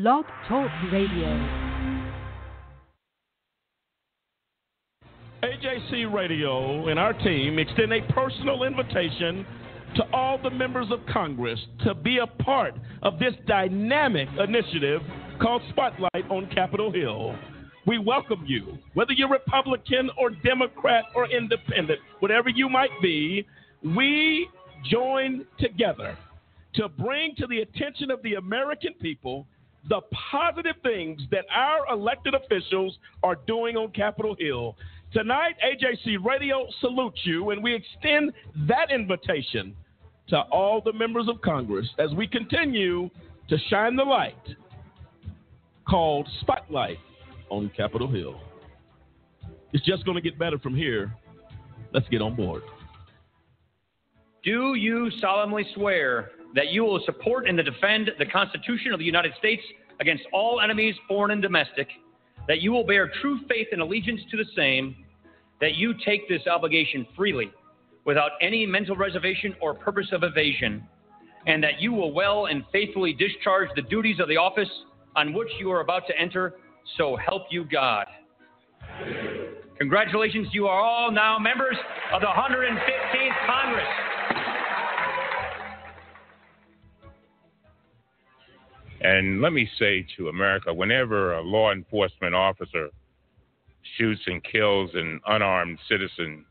Blog Talk Radio. AJC Radio and our team extend a personal invitation to all the members of Congress to be a part of this dynamic initiative called Spotlight on Capitol Hill. We welcome you, whether you're Republican or Democrat or Independent, whatever you might be. We join together to bring to the attention of the American people the positive things that our elected officials are doing on Capitol Hill. Tonight, AJC Radio salutes you, and we extend that invitation to all the members of Congress as we continue to shine the light called Spotlight on Capitol Hill. It's just going to get better from here. Let's get on board. Do you solemnly swear that you will support and defend the Constitution of the United States against all enemies, foreign and domestic, that you will bear true faith and allegiance to the same, that you take this obligation freely, without any mental reservation or purpose of evasion, and that you will well and faithfully discharge the duties of the office on which you are about to enter, so help you God. Congratulations, you are all now members of the 115th Congress. And let me say to America, whenever a law enforcement officer shoots and kills an unarmed citizen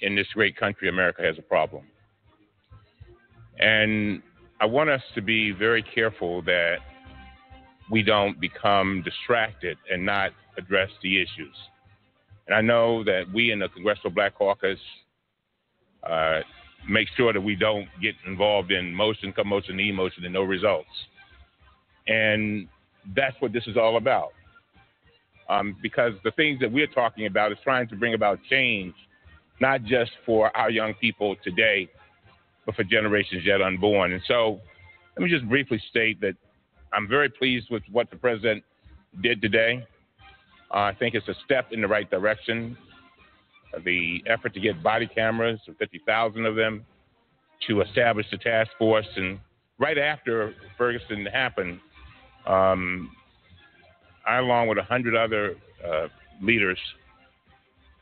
in this great country, America has a problem. And I want us to be very careful that we don't become distracted and not address the issues. And I know that we in the Congressional Black Caucus make sure that we don't get involved in motion, commotion, emotion, and no results. And that's what this is all about. Because the things that we're talking about is trying to bring about change, not just for our young people today, but for generations yet unborn. And so let me just briefly state that I'm very pleased with what the president did today. I think it's a step in the right direction. The effort to get body cameras, 50,000 of them, to establish the task force. And right after Ferguson happened, I, along with 100 other leaders,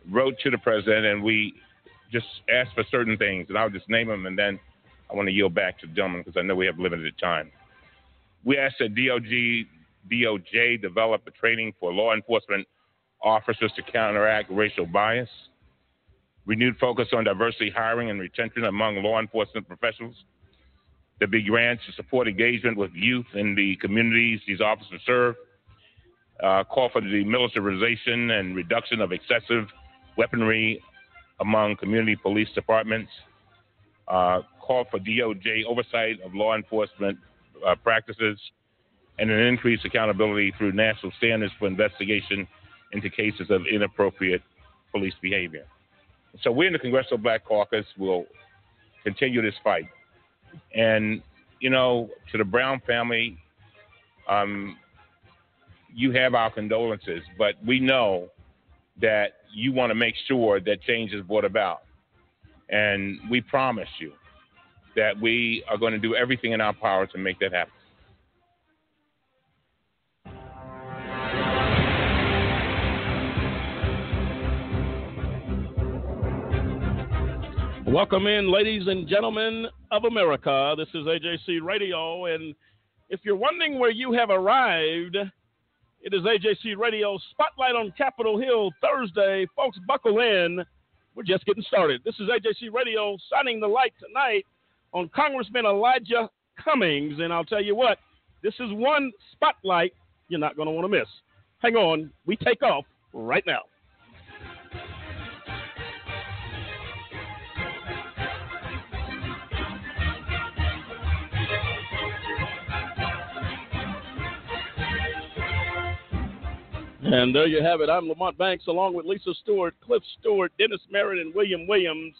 wrote to the president, and we just asked for certain things. And I'll just name them, and then I want to yield back to the gentleman because I know we have limited time. We asked that DOJ develop a training for law enforcement officers to counteract racial bias, renewed focus on diversity hiring and retention among law enforcement professionals, there be grants to support engagement with youth in the communities these officers serve, call for the demilitarization and reduction of excessive weaponry among community police departments, call for DOJ oversight of law enforcement practices, and an increased accountability through national standards for investigation into cases of inappropriate police behavior. So we in the Congressional Black Caucus will continue this fight. And, you know, to the Brown family, you have our condolences, but we know that you want to make sure that change is brought about. And we promise you that we are going to do everything in our power to make that happen. Welcome in, ladies and gentlemen of America. This is AJC Radio, and if you're wondering where you have arrived, it is AJC Radio Spotlight on Capitol Hill Thursday. Folks, buckle in. We're just getting started. This is AJC Radio shining the light tonight on Congressman Elijah Cummings, and I'll tell you what, this is one spotlight you're not going to want to miss. Hang on. We take off right now. And there you have it. I'm Lamont Banks, along with Lisa Stewart, Cliff Stewart, Dennis Merritt, and William Williams.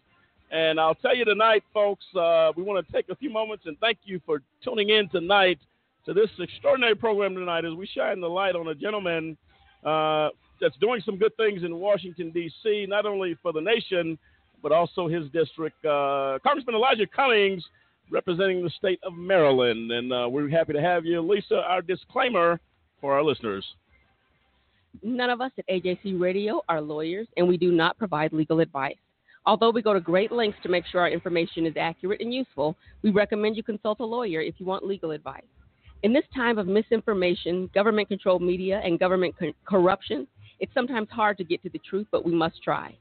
And I'll tell you tonight, folks, we want to take a few moments and thank you for tuning in tonight to this extraordinary program tonight as we shine the light on a gentleman that's doing some good things in Washington, D.C., not only for the nation, but also his district. Congressman Elijah Cummings representing the state of Maryland. And we're happy to have you. Lisa, our disclaimer for our listeners. None of us at AJC Radio are lawyers, and we do not provide legal advice. Although we go to great lengths to make sure our information is accurate and useful, we recommend you consult a lawyer if you want legal advice. In this time of misinformation, government-controlled media, and government corruption, it's sometimes hard to get to the truth, but we must try.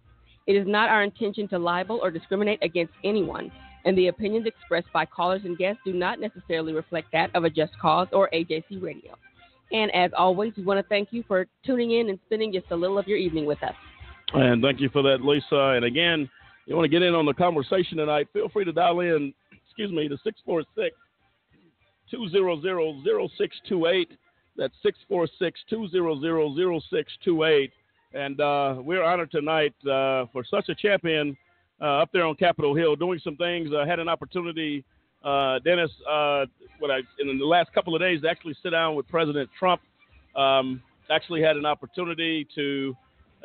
It is not our intention to libel or discriminate against anyone, and the opinions expressed by callers and guests do not necessarily reflect that of a Just Cause or AJC Radio. And as always, we want to thank you for tuning in and spending just a little of your evening with us. And thank you for that, Lisa. And again, you want to get in on the conversation tonight, feel free to dial in, to 646-200-0628. That's 646-200-0628. And we're honored tonight for such a champion up there on Capitol Hill doing some things. I had an opportunity, Dennis, in the last couple of days to actually sit down with President Trump. Actually had an opportunity to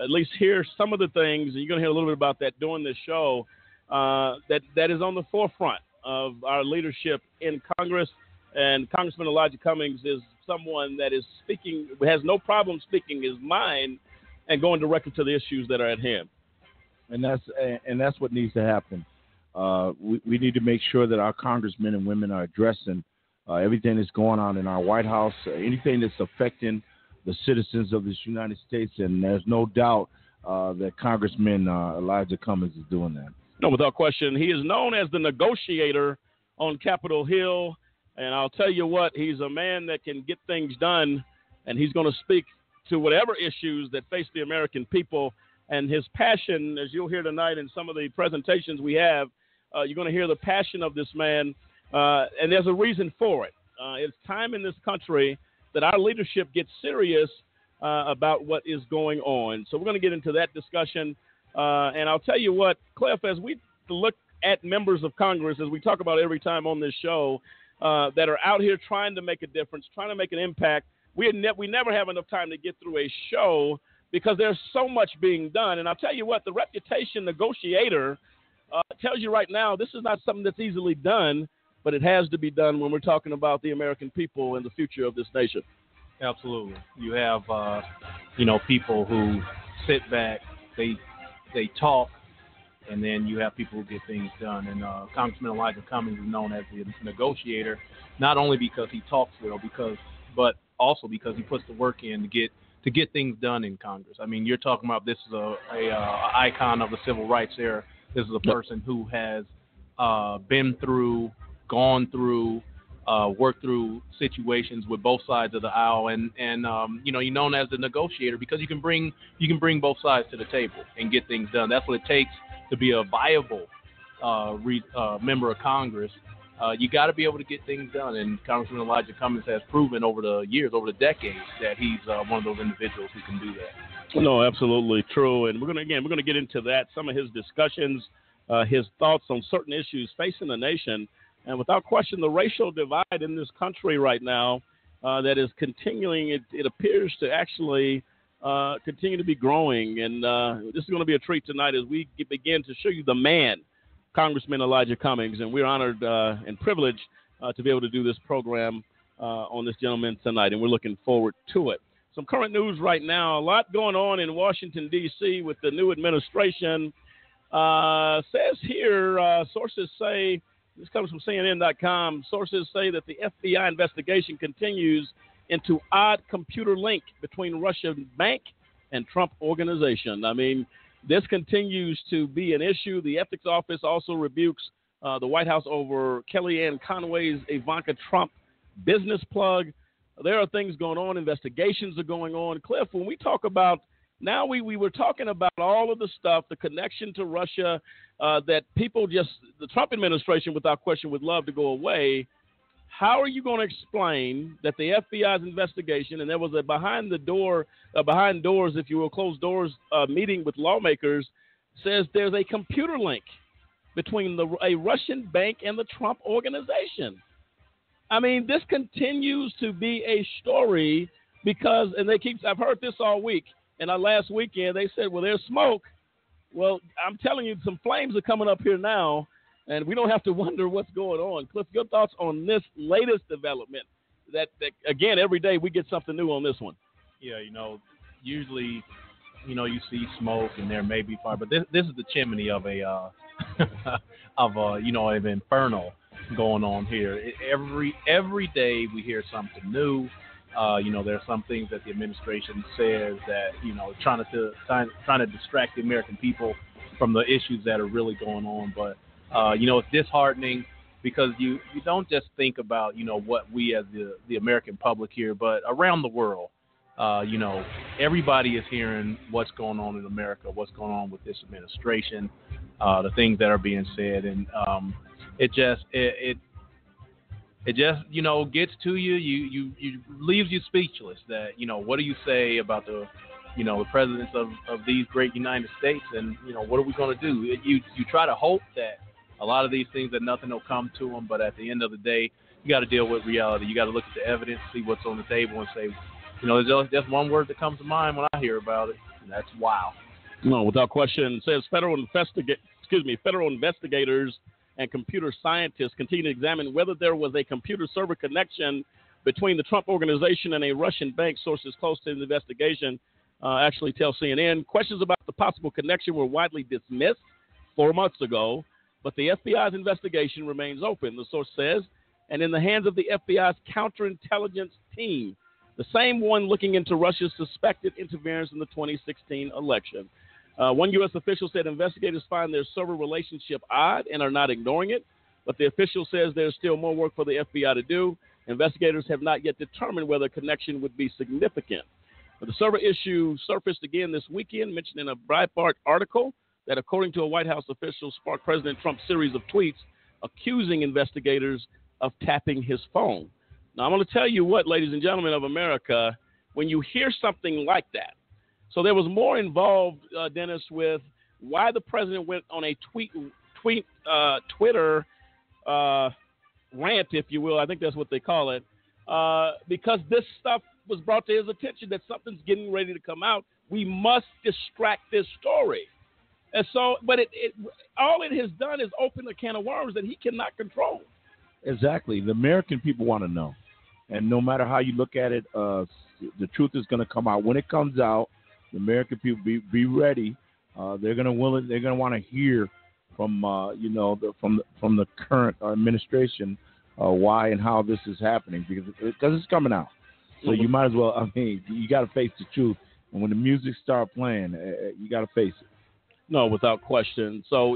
at least hear some of the things, and you're going to hear a little bit about that during this show, that is on the forefront of our leadership in Congress. And Congressman Elijah Cummings is someone that is speaking, has no problem speaking his mind and going directly to the issues that are at hand. And that's what needs to happen. We need to make sure that our congressmen and women are addressing everything that's going on in our White House, anything that's affecting the citizens of this United States. And there's no doubt that Congressman Elijah Cummings is doing that. No, without question. He is known as the negotiator on Capitol Hill. And I'll tell you what, he's a man that can get things done, and he's going to speak to whatever issues that face the American people. And his passion, as you'll hear tonight in some of the presentations we have, you're going to hear the passion of this man, and there's a reason for it. It's time in this country that our leadership gets serious about what is going on. So we're going to get into that discussion. And I'll tell you what, Cliff, as we look at members of Congress, as we talk about every time on this show, that are out here trying to make a difference, trying to make an impact, we never have enough time to get through a show because there's so much being done. And I'll tell you what, the reputation negotiator tells you right now this is not something that's easily done, but it has to be done when we're talking about the American people and the future of this nation. Absolutely. You have, people who sit back, they talk, and then you have people who get things done. And Congressman Elijah Cummings is known as the negotiator, not only because he talks well, but also because he puts the work in to get things done in Congress. I mean, you're talking about this is a icon of the civil rights era. This is a person who has been through, gone through, worked through situations with both sides of the aisle, and you're known as the negotiator because you can bring both sides to the table and get things done. That's what it takes to be a viable member of Congress. You got to be able to get things done, and Congressman Elijah Cummings has proven over the years, over the decades, that he's one of those individuals who can do that. No, absolutely true. And we're going to get into that, some of his discussions, his thoughts on certain issues facing the nation. And without question, the racial divide in this country right now that is continuing, it appears to actually continue to be growing. And this is going to be a treat tonight as we begin to show you the man, Congressman Elijah Cummings. And we're honored and privileged to be able to do this program on this gentleman tonight. And we're looking forward to it. Some current news right now, a lot going on in Washington, D.C. with the new administration. Says here, sources say, this comes from CNN.com, sources say that the FBI investigation continues into odd computer link between Russian bank and Trump organization. I mean, this continues to be an issue. The ethics office also rebukes the White House over Kellyanne Conway's Ivanka Trump business plug. There are things going on. Investigations are going on. Cliff, when we talk about now, we were talking about all of the stuff, the connection to Russia, that people just, the Trump administration, without question, would love to go away. How are you going to explain that the FBI's investigation, and there was a behind doors, if you will, closed doors meeting with lawmakers, says there's a computer link between a Russian bank and the Trump organization? I mean, this continues to be a story because, and I've heard this all week, and last weekend they said, well, there's smoke. Well, I'm telling you, some flames are coming up here now, and we don't have to wonder what's going on. Cliff, your thoughts on this latest development? That again, every day we get something new on this one. Yeah, usually, you see smoke and there may be fire, but this is the chimney of a an inferno going on here. Every day we hear something new. There are some things that the administration says that trying to distract the American people from the issues that are really going on. But it's disheartening because you don't just think about what we as the American public here, but around the world. Everybody is hearing what's going on in America, what's going on with this administration, the things that are being said, and it just gets to you. You leaves you speechless. That what do you say about the presidents of these great United States, and what are we going to do? You try to hope that a lot of these things that nothing will come to them, but at the end of the day, you got to deal with reality. You got to look at the evidence, see what's on the table, and say, there's just one word that comes to mind when I hear about it, and that's wow. No, without question. It says federal investigators and computer scientists continue to examine whether there was a computer server connection between the Trump organization and a Russian bank. Sources close to the investigation actually tell CNN. Questions about the possible connection were widely dismissed 4 months ago, but the FBI's investigation remains open, the source says, and in the hands of the FBI's counterintelligence team, the same one looking into Russia's suspected interference in the 2016 election. One U.S. official said investigators find their server relationship odd and are not ignoring it, but the official says there's still more work for the FBI to do. Investigators have not yet determined whether a connection would be significant. But the server issue surfaced again this weekend, mentioned in a Breitbart article that, according to a White House official, sparked President Trump's series of tweets accusing investigators of tapping his phone. Now, I'm going to tell you what, ladies and gentlemen of America, when you hear something like that, so there was more involved, Dennis, with why the president went on a Twitter rant, if you will. I think that's what they call it, because this stuff was brought to his attention that something's getting ready to come out. We must distract this story. And so, but all it has done is open a can of worms that he cannot control. Exactly. The American people want to know. And no matter how you look at it, the truth is going to come out. When it comes out, the American people be ready. They're going to want to hear from from the current administration why and how this is happening because it's coming out. So you might as well. You got to face the truth. And when the music starts playing, you got to face it. No, without question. So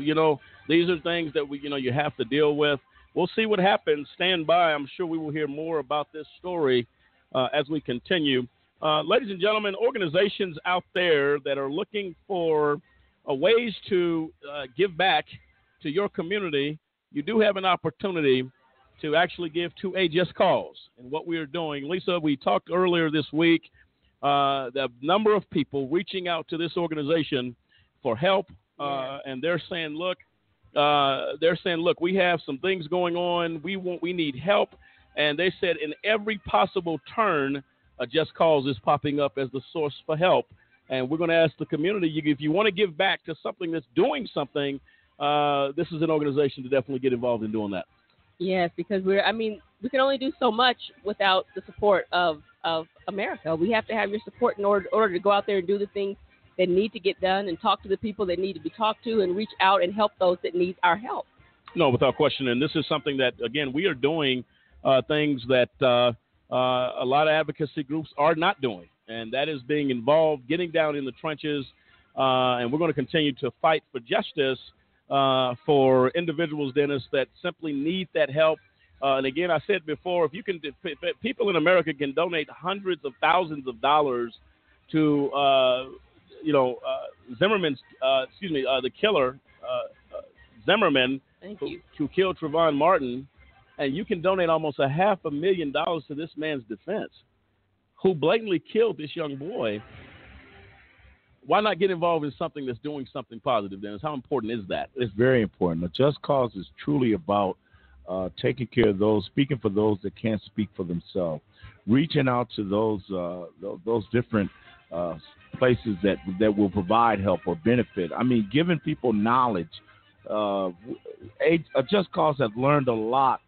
these are things that you have to deal with. We'll see what happens. Stand by. I'm sure we will hear more about this story as we continue. Ladies and gentlemen, organizations out there that are looking for ways to give back to your community, you do have an opportunity to actually give to a Just Cause. And what we are doing, Lisa, we talked earlier this week, the number of people reaching out to this organization for help, and they're saying, look, we have some things going on. We need help. And they said in every possible turn, a Just Cause is popping up as the source for help. And we're going to ask the community, if you want to give back to something that's doing something, this is an organization to definitely get involved in doing that. Yes, because we can only do so much without the support of America. We have to have your support in order to go out there and do the things that need to get done and talk to the people that need to be talked to and reach out and help those that need our help. No, without question. And this is something that, again, we are doing things that a lot of advocacy groups are not doing. And that is being involved, getting down in the trenches. And we're going to continue to fight for justice for individuals, Dennis, that simply need that help. And again, I said before, if people in America can donate hundreds of thousands of dollars to Zimmerman's, the killer, Zimmerman, who killed Trayvon Martin, and you can donate almost $500,000 to this man's defense, who blatantly killed this young boy. Why not get involved in something that's doing something positive, Dennis? How important is that? It's very important. The Just Cause is truly about taking care of those, speaking for those that can't speak for themselves, reaching out to those different places that will provide help or benefit. Giving people knowledge A Just Cause have learned a lot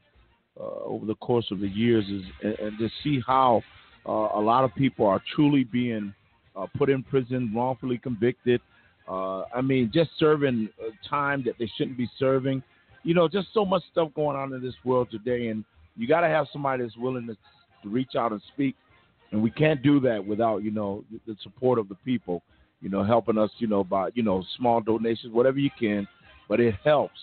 over the course of the years, and to see how a lot of people are truly being put in prison, wrongfully convicted. Just serving time that they shouldn't be serving. Just so much stuff going on in this world today, and you got to have somebody that's willing to reach out and speak, and we can't do that without, the support of the people, helping us, by, small donations, whatever you can, but it helps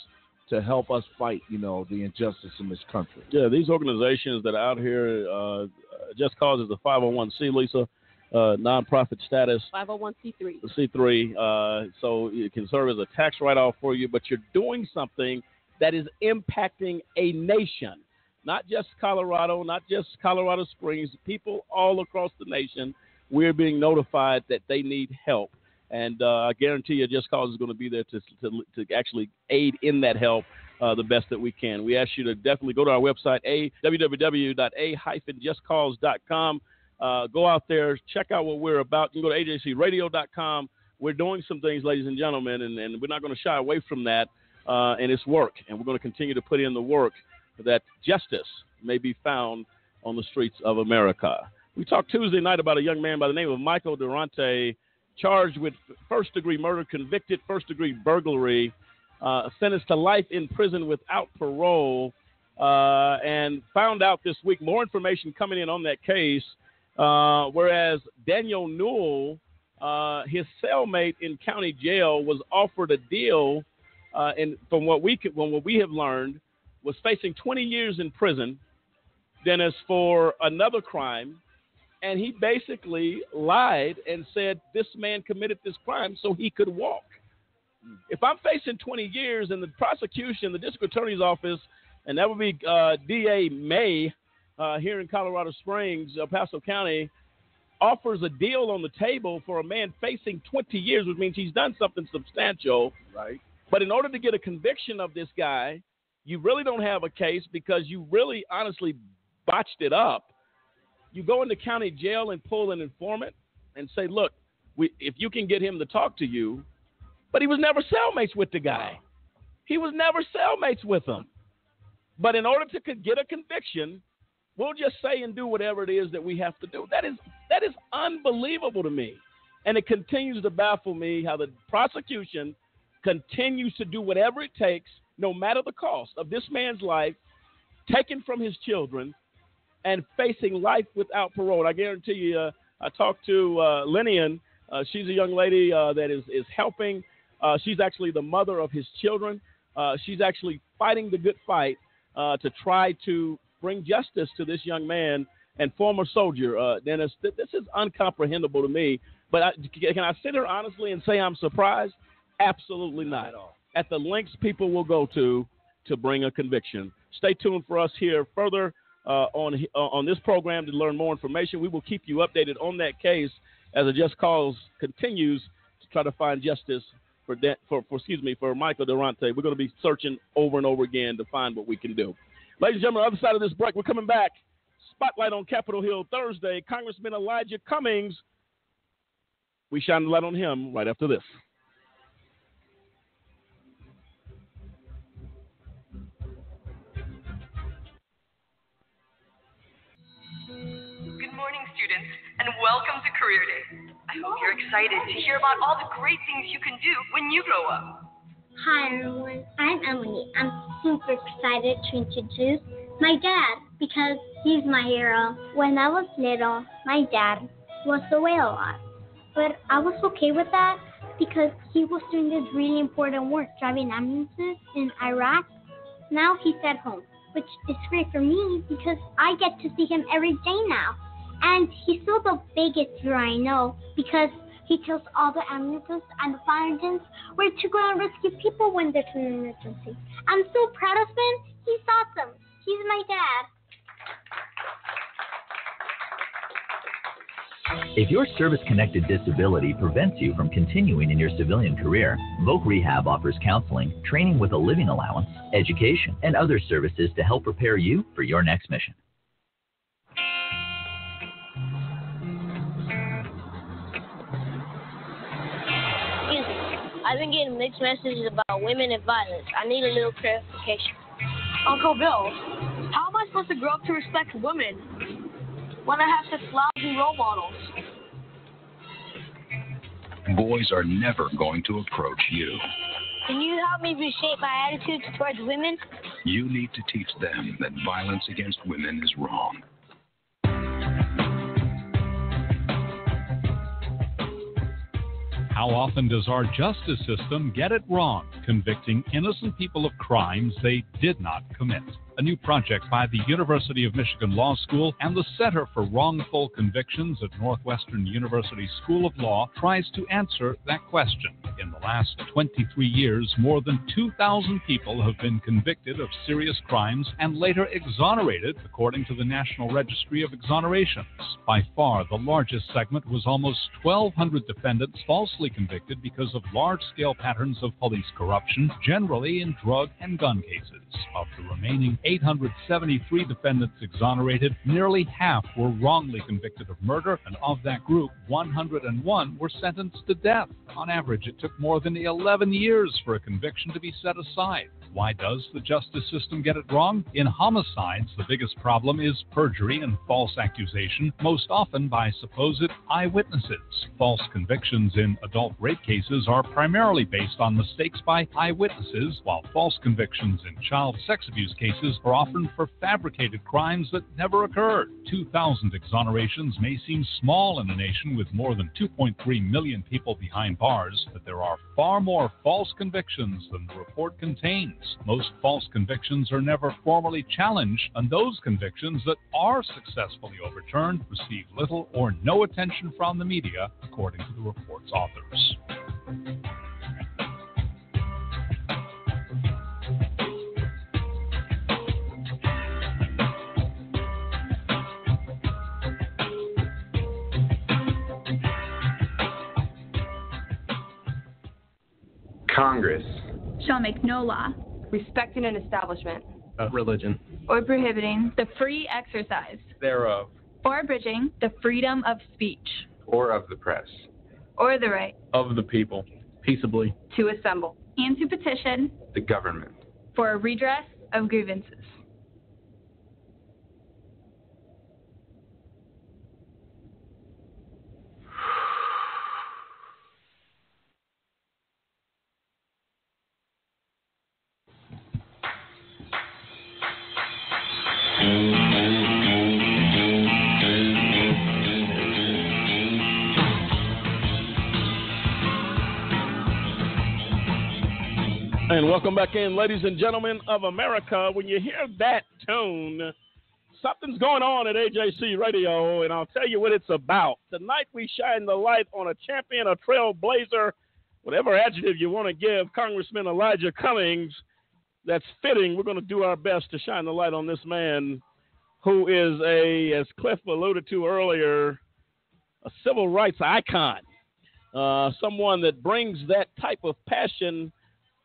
to help us fight, the injustice in this country. Yeah, these organizations that are out here, Just Cause is a 501c, Lisa, nonprofit status. 501c3. C3, so it can serve as a tax write-off for you, but you're doing something that is impacting a nation, not just Colorado, not just Colorado Springs, people all across the nation. We're being notified that they need help. And I guarantee you Just Cause is going to be there to actually aid in that help the best that we can. We ask you to definitely go to our website, www.a-justcause.com. Go out there, check out what we're about. You can go to ajcradio.com. We're doing some things, ladies and gentlemen, and we're not going to shy away from that. And it's work, and we're going to continue to put in the work that justice may be found on the streets of America. We talked Tuesday night about a young man by the name of Michael Durante, charged with first-degree murder, convicted first-degree burglary, sentenced to life in prison without parole, and found out this week more information coming in on that case, whereas Daniel Newell, his cellmate in county jail, was offered a deal, and from what we have learned, was facing 20 years in prison, Dennis, for another crime. And he basically lied and said this man committed this crime so he could walk. If I'm facing 20 years and the prosecution, the district attorney's office, and that would be D.A. May here in Colorado Springs, El Paso County, offers a deal on the table for a man facing 20 years, which means he's done something substantial. Right. But in order to get a conviction of this guy, you really don't have a case because you really honestly botched it up. You go into county jail and pull an informant and say, look, if you can get him to talk to you, but he was never cellmates with the guy. He was never cellmates with him. But in order to get a conviction, we'll just say and do whatever it is that we have to do. That is unbelievable to me. And it continues to baffle me how the prosecution continues to do whatever it takes, no matter the cost of this man's life, taken from his children, and facing life without parole. I guarantee you, I talked to Linian. She's a young lady that is helping. She's actually the mother of his children. She's actually fighting the good fight to try to bring justice to this young man and former soldier. Dennis, this is incomprehensible to me. But can I sit here honestly and say I'm surprised? Absolutely not. At all. At the lengths people will go to bring a conviction. Stay tuned for us here further on this program to learn more information. We will keep you updated on that case as a Just Cause continues to try to find justice for Michael Durante. We're going to be searching over and over again to find what we can do. Ladies and gentlemen, on the other side of this break, we're coming back. Spotlight on Capitol Hill Thursday. Congressman Elijah Cummings. We shine the light on him right after this. Good morning, students, and welcome to Career Day. I hope you're excited to hear about all the great things you can do when you grow up. Hi, everyone. I'm Emily. I'm super excited to introduce my dad because he's my hero. When I was little, my dad was away a lot, but I was okay with that because he was doing this really important work, driving ambulances in Iraq. Now he's at home, which is great for me because I get to see him every day now. And he's still the biggest hero I know because he tells all the ambulances and the fire engines where to go and rescue people when there's an emergency. I'm so proud of him. He's awesome. He's my dad. If your service-connected disability prevents you from continuing in your civilian career, Voc Rehab offers counseling, training with a living allowance, education, and other services to help prepare you for your next mission. I've been getting mixed messages about women and violence. I need a little clarification. Uncle Bill, how am I supposed to grow up to respect women when I have such lousy role models? Boys are never going to approach you. Can you help me reshape my attitude towards women? You need to teach them that violence against women is wrong. How often does our justice system get it wrong, convicting innocent people of crimes they did not commit? A new project by the University of Michigan Law School and the Center for Wrongful Convictions at Northwestern University School of Law tries to answer that question. In the last 23 years, more than 2,000 people have been convicted of serious crimes and later exonerated, according to the National Registry of Exonerations. By far, the largest segment was almost 1,200 defendants falsely convicted because of large-scale patterns of police corruption, generally in drug and gun cases. Of the remaining 873 defendants exonerated, nearly half were wrongly convicted of murder, and of that group, 101 were sentenced to death. On average, it took more than 11 years for a conviction to be set aside. Why does the justice system get it wrong? In homicides, the biggest problem is perjury and false accusation, most often by supposed eyewitnesses. False convictions in adult rape cases are primarily based on mistakes by eyewitnesses, while false convictions in child sex abuse cases are often for fabricated crimes that never occurred. 2,000 exonerations may seem small in a nation with more than 2.3 million people behind bars, but there are far more false convictions than the report contains. Most false convictions are never formally challenged, and those convictions that are successfully overturned receive little or no attention from the media, according to the report's authors. Congress shall make no law respecting an establishment of religion or prohibiting the free exercise thereof or abridging the freedom of speech or of the press or the right of the people peaceably to assemble and to petition the government for a redress of grievances. And welcome back in, ladies and gentlemen of America. When you hear that tone, something's going on at AJC Radio, and I'll tell you what it's about. Tonight we shine the light on a champion, a trailblazer, whatever adjective you want to give Congressman Elijah Cummings that's fitting. We're going to do our best to shine the light on this man who is as Cliff alluded to earlier, a civil rights icon, someone that brings that type of passion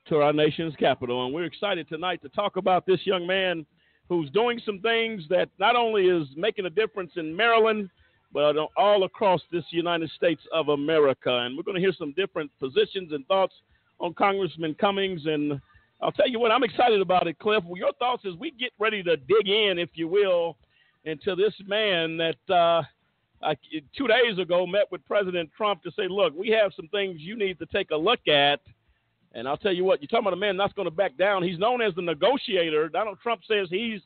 to our nation's capital. And we're excited tonight to talk about this young man who's doing some things that not only is making a difference in Maryland, but all across this United States of America. And we're going to hear some different positions and thoughts on Congressman Cummings. And I'll tell you what, I'm excited about it, Cliff. Well, your thoughts as we get ready to dig in, if you will, into this man that 2 days ago met with President Trump to say, look, we have some things you need to take a look at. And I'll tell you what, you're talking about a man that's going to back down. He's known as the negotiator. Donald Trump says he's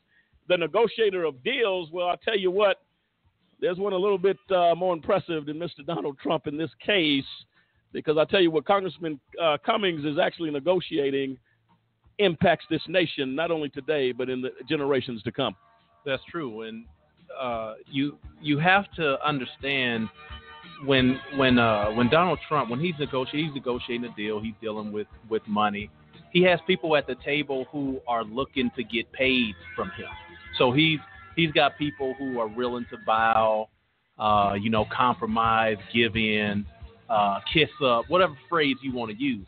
the negotiator of deals. Well, I'll tell you what, there's one a little bit more impressive than Mr. Donald Trump in this case, because I'll tell you what, Congressman Cummings is actually negotiating impacts this nation, not only today, but in the generations to come. That's true. And you have to understand when Donald Trump, when he's negotiating a deal, he's dealing with money. He has people at the table who are looking to get paid from him. So he's got people who are willing to bow, compromise, give in, kiss up, whatever phrase you want to use.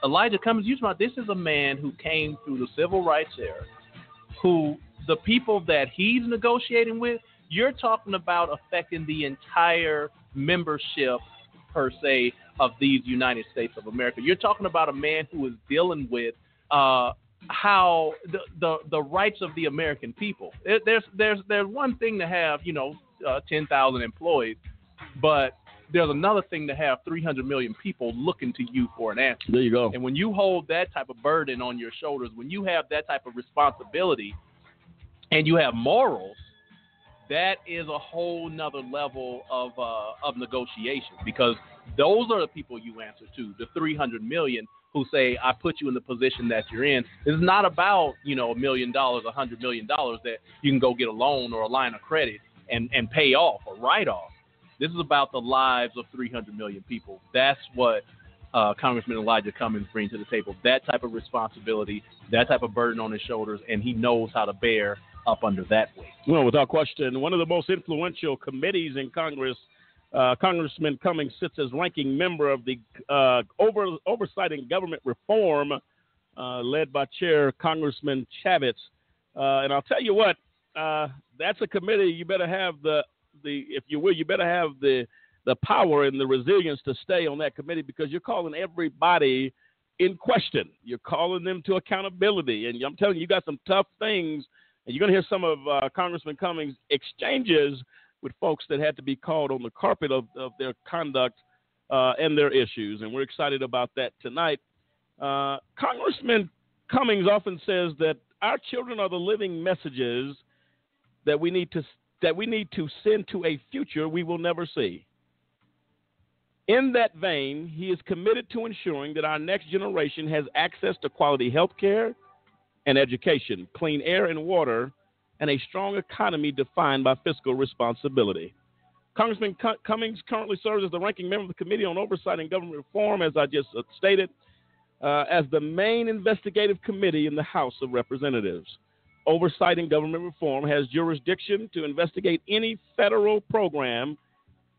Elijah Cummings, this is a man who came through the civil rights era, who the people that he's negotiating with, you're talking about affecting the entire membership per se, of these United States of America. You're talking about a man who is dealing with how the rights of the American people. There's one thing to have 10,000 employees, but there's another thing to have 300 million people looking to you for an answer. There you go. And when you hold that type of burden on your shoulders, when you have that type of responsibility, and you have morals, that is a whole nother level of negotiation, because those are the people you answer to, the 300 million who say, I put you in the position that you're in. It's not about, $1 million, $100 million that you can go get a loan or a line of credit and pay off or write off. This is about the lives of 300 million people. That's what Congressman Elijah Cummings brings to the table, that type of responsibility, that type of burden on his shoulders, and he knows how to bear up under that weight. Well, without question, one of the most influential committees in Congress, Congressman Cummings sits as ranking member of the Oversight and Government Reform, led by Chair Congressman Chavez. And I'll tell you what, that's a committee you better have you better have the power and the resilience to stay on that committee, because you're calling everybody in question. You're calling them to accountability. And I'm telling you, you got some tough things. And you're going to hear some of Congressman Cummings' exchanges with folks that had to be called on the carpet of their conduct and their issues. And we're excited about that tonight. Congressman Cummings often says that our children are the living messages that we need to send to a future we will never see. In that vein, he is committed to ensuring that our next generation has access to quality health care and education, clean air and water, and a strong economy defined by fiscal responsibility. Congressman Cummings currently serves as the ranking member of the Committee on Oversight and Government Reform, as I just stated, as the main investigative committee in the House of Representatives. Oversight and Government Reform has jurisdiction to investigate any federal program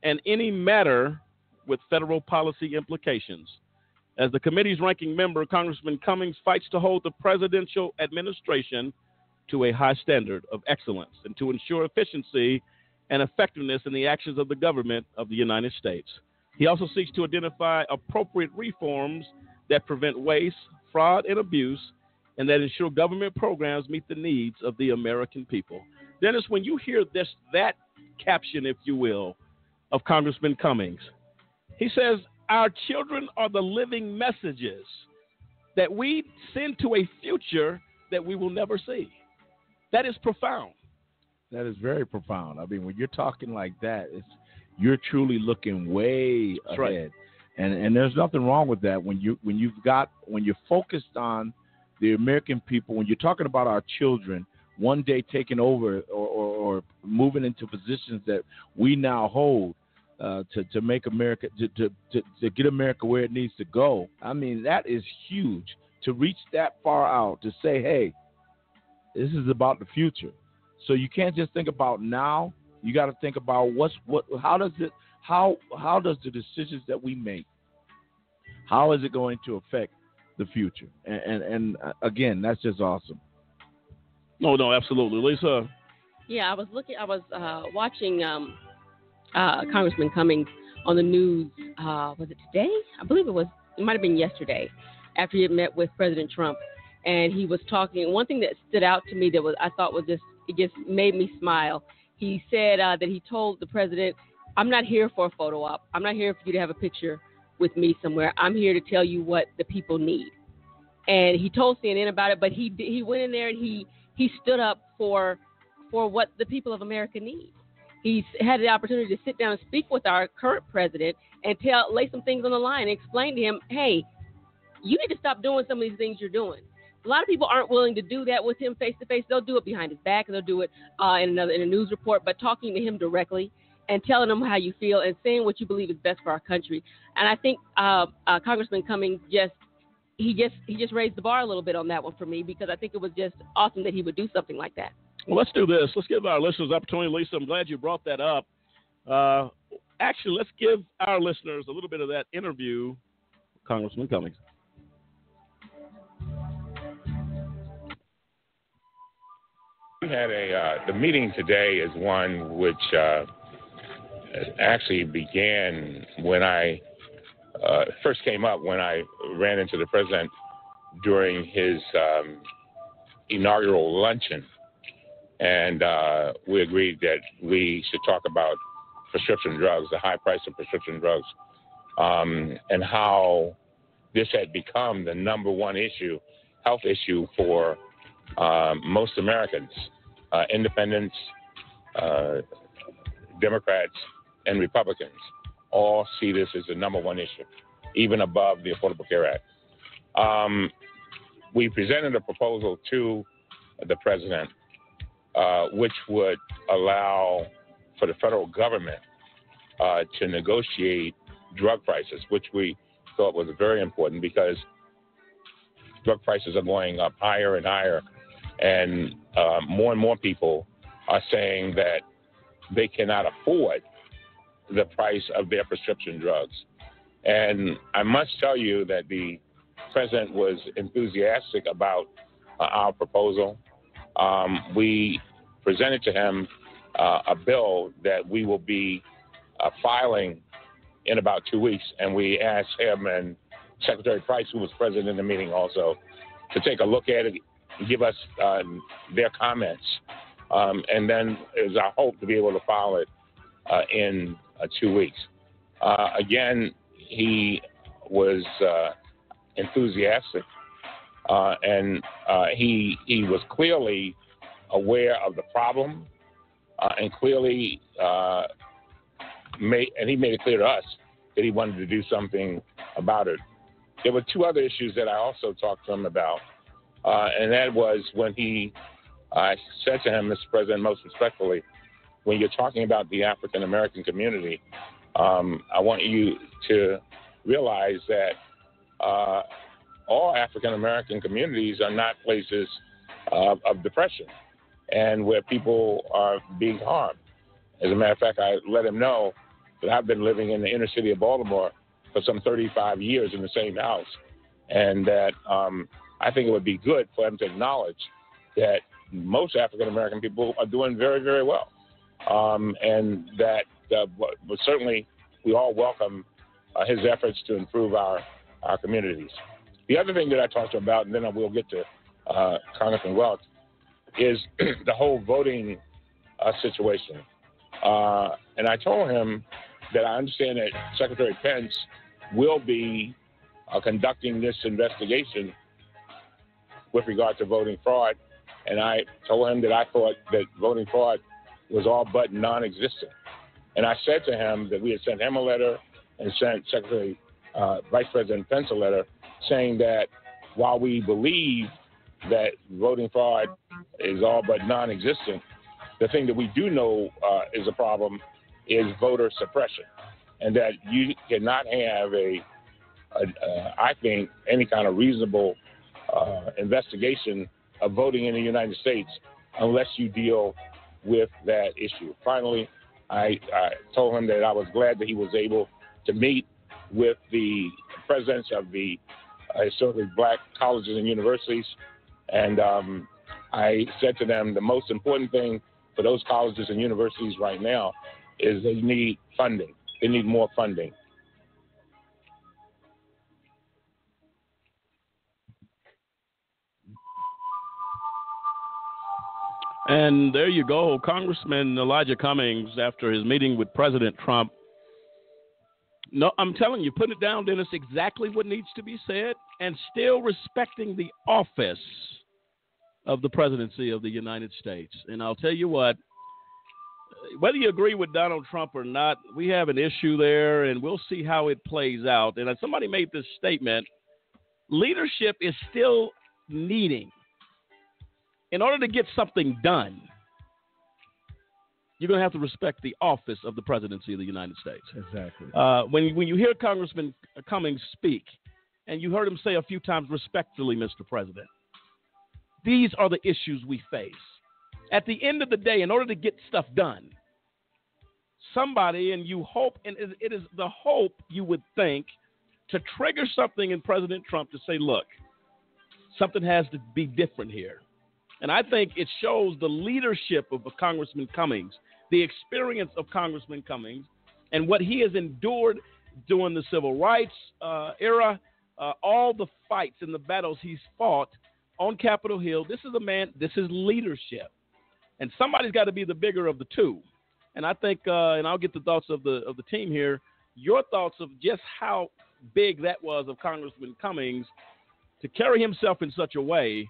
and any matter with federal policy implications. As the committee's ranking member, Congressman Cummings fights to hold the presidential administration to a high standard of excellence and to ensure efficiency and effectiveness in the actions of the government of the United States. He also seeks to identify appropriate reforms that prevent waste, fraud, and abuse, and that ensure government programs meet the needs of the American people. Dennis, when you hear that caption, if you will, of Congressman Cummings, he says, our children are the living messages that we send to a future that we will never see. That is profound. That is very profound. I mean, when you're talking like that, you're truly looking way ahead. Right. And there's nothing wrong with that. When you're focused on the American people, when you're talking about our children one day taking over or moving into positions that we now hold, to make America, to get America where it needs to go. I mean, that is huge, to reach that far out, to say, hey, this is about the future. So you can't just think about now. You got to think about how does the decisions that we make, how is it going to affect the future? And again, that's just awesome. No, absolutely. Lisa? Yeah, I was watching Congressman Cummings on the news, was it today? I believe it might have been yesterday, after he had met with President Trump. And he was talking, one thing that stood out to me it just made me smile. He said that he told the president, I'm not here for a photo op. I'm not here for you to have a picture with me somewhere. I'm here to tell you what the people need. And he told CNN about it, but he went in there and he stood up for what the people of America need. He's had the opportunity to sit down and speak with our current president and lay some things on the line and explain to him, hey, you need to stop doing some of these things you're doing. A lot of people aren't willing to do that with him face to face. They'll do it behind his back, and they'll do it in a news report. But talking to him directly and telling him how you feel and saying what you believe is best for our country. And I think Congressman Cummings just raised the bar a little bit on that one for me, because I think it was just awesome that he would do something like that. Well, let's do this. Let's give our listeners opportunity. Lisa, I'm glad you brought that up. Actually, let's give our listeners a little bit of that interview with Congressman Cummings. We had the meeting today is one which actually began when I first came up when I ran into the president during his inaugural luncheon. And we agreed that we should talk about prescription drugs, the high price of prescription drugs, and how this had become the number one health issue for most Americans, independents, Democrats, and Republicans all see this as the number one issue, even above the Affordable Care Act. We presented a proposal to the president which would allow for the federal government to negotiate drug prices, which we thought was very important because drug prices are going up higher and higher, and more people are saying that they cannot afford the price of their prescription drugs. And I must tell you that the president was enthusiastic about our proposal. We presented to him a bill that we will be filing in about 2 weeks, and we asked him and Secretary Price, who was present in the meeting also, to take a look at it and give us their comments. And then it is our hope to be able to file it in 2 weeks. Again, he was enthusiastic, and he was clearly aware of the problem, and clearly made it clear to us that he wanted to do something about it. There were two other issues that I also talked to him about, and that was when I said to him, Mr. President, most respectfully, when you're talking about the African American community, I want you to realize that all African American communities are not places of depression and where people are being harmed. As a matter of fact, I let him know that I've been living in the inner city of Baltimore for some 35 years in the same house, and that I think it would be good for him to acknowledge that most African American people are doing very, very well, and that but certainly we all welcome his efforts to improve our communities. The other thing that I talked about, and then I will get to Congressman Welch, is the whole voting situation. And I told him that I understand that Secretary Pence will be conducting this investigation with regard to voting fraud. And I told him that I thought that voting fraud was all but non-existent. And I said to him that we had sent him a letter and sent Vice President Pence a letter saying that while we believe that voting fraud is all but non-existent, the thing that we do know is a problem is voter suppression, and that you cannot have I think, any kind of reasonable investigation of voting in the United States unless you deal with that issue. Finally, I told him that I was glad that he was able to meet with the presidents of the historically black colleges and universities, and I said to them the most important thing for those colleges and universities right now is they need funding. They need more funding. And there you go, Congressman Elijah Cummings, after his meeting with President Trump. No, I'm telling you, put it down, Dennis, exactly what needs to be said, and still respecting the office of the presidency of the United States. And I'll tell you what, whether you agree with Donald Trump or not, we have an issue there, and we'll see how it plays out. And somebody made this statement, leadership is still needing. In order to get something done, you're going to have to respect the office of the presidency of the United States. Exactly. When you hear Congressman Cummings speak, and you heard him say a few times, respectfully, Mr. President, these are the issues we face. At the end of the day, in order to get stuff done, somebody, and you hope, and it is the hope, you would think, to trigger something in President Trump to say, look, something has to be different here. And I think it shows the leadership of Congressman Cummings, the experience of Congressman Cummings, and what he has endured during the civil rights era, all the fights and the battles he's fought on Capitol Hill. This is a man, this is leadership. And somebody's got to be the bigger of the two. And I think, and I'll get the thoughts of the team here, your thoughts of just how big that was of Congressman Cummings to carry himself in such a way,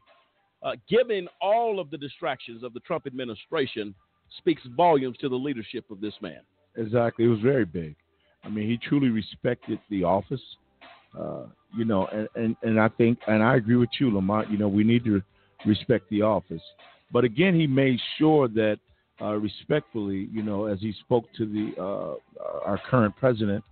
given all of the distractions of the Trump administration, speaks volumes to the leadership of this man. Exactly. It was very big. I mean, he truly respected the office, you know, and I think, and I agree with you, Lamont, you know, we need to respect the office. But again, he made sure that respectfully, you know, as he spoke to our current president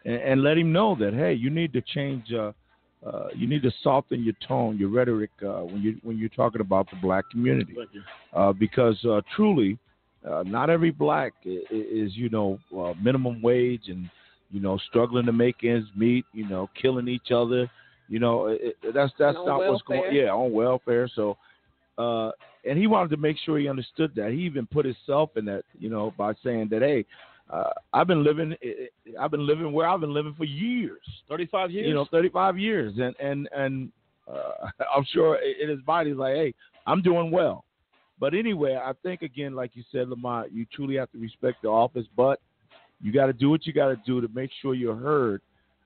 and let him know that, hey, you need to change, you need to soften your tone, your rhetoric when you're talking about the black community. Thank you. Because truly, not every black is, you know, minimum wage and, you know, struggling to make ends meet, you know, killing each other. You know, that's not what's going on. Yeah, on welfare. So, and he wanted to make sure he understood that. He even put himself in that, you know, by saying that, hey, I've been living where I've been living for years. 35 years? You know, 35 years. And I'm sure in his body he's like, hey, I'm doing well. But anyway, I think, again, like you said, Lamont, you truly have to respect the office, but you got to do what you got to do to make sure you're heard.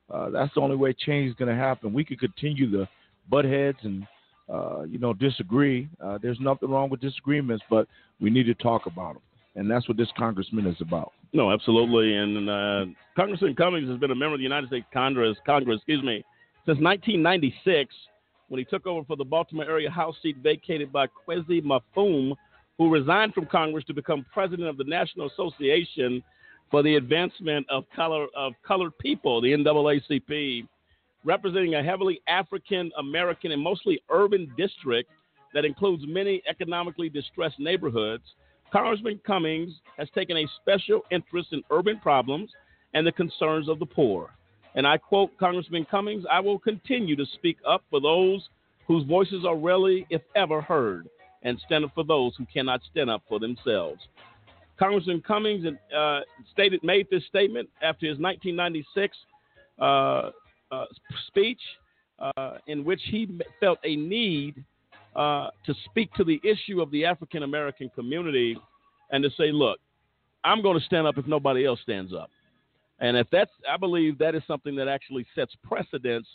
That's the only way change is going to happen. We could continue to butt heads and, you know, disagree. There's nothing wrong with disagreements, but we need to talk about them. And that's what this congressman is about. No, absolutely. And Congressman Cummings has been a member of the United States Congress, since 1996, when he took over for the Baltimore area House seat vacated by Kwesi Mafum, who resigned from Congress to become president of the National Association for the Advancement of Colored People, the NAACP, representing a heavily African-American and mostly urban district that includes many economically distressed neighborhoods. Congressman Cummings has taken a special interest in urban problems and the concerns of the poor. And I quote Congressman Cummings, "I will continue to speak up for those whose voices are rarely, if ever, heard, and stand up for those who cannot stand up for themselves." Congressman Cummings made this statement after his 1996 speech in which he felt a need to speak to the issue of the African-American community and to say, look, I'm going to stand up if nobody else stands up. And I believe that is something that actually sets precedence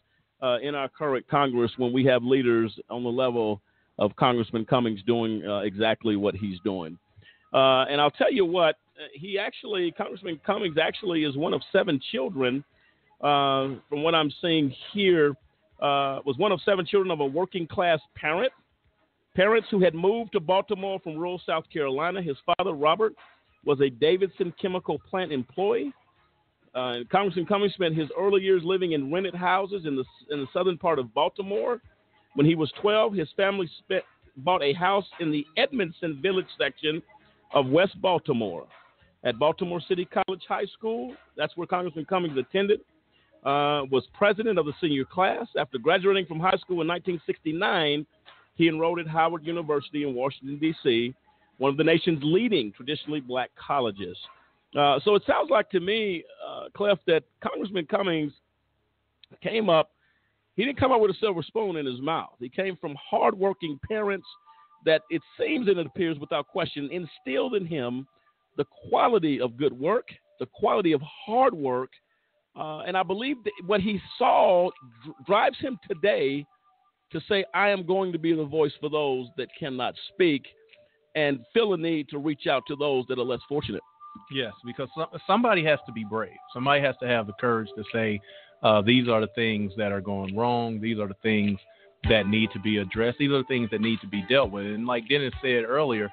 in our current Congress when we have leaders on the level of Congressman Cummings doing exactly what he's doing. And I'll tell you what, Congressman Cummings actually is one of 7 children, from what I'm seeing here, was one of 7 children of a working class parents who had moved to Baltimore from rural South Carolina. His father, Robert, was a Davidson chemical plant employee. Congressman Cummings spent his early years living in rented houses in the southern part of Baltimore. When he was 12, his family bought a house in the Edmondson Village section of West Baltimore. At Baltimore City College High School, that's where Congressman Cummings attended, was president of the senior class. After graduating from high school in 1969, he enrolled at Howard University in Washington, D.C., one of the nation's leading traditionally black colleges. So it sounds like to me, Clef, that Congressman Cummings came up, he didn't come up with a silver spoon in his mouth. He came from hardworking parents that it seems and it appears without question instilled in him the quality of good work, the quality of hard work, and I believe that what he saw drives him today to say, I am going to be the voice for those that cannot speak and feel a need to reach out to those that are less fortunate. Yes, because somebody has to be brave. Somebody has to have the courage to say, these are the things that are going wrong. These are the things that need to be addressed. These are the things that need to be dealt with. And like Dennis said earlier,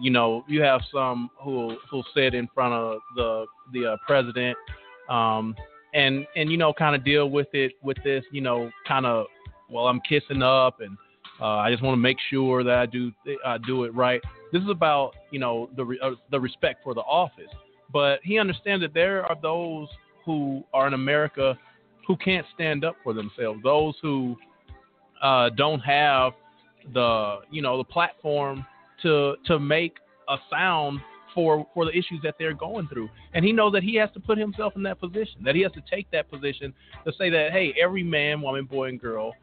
you have some who sit in front of the president and kind of deal with it with this, I'm kissing up and I just want to make sure that I do it right. This is about, the respect for the office. But he understands that there are those who are in America who can't stand up for themselves, those who don't have the platform to make a sound for the issues that they're going through. And he knows that he has to put himself in that position, that he has to take that position to say that, hey, every man, woman, boy, and girl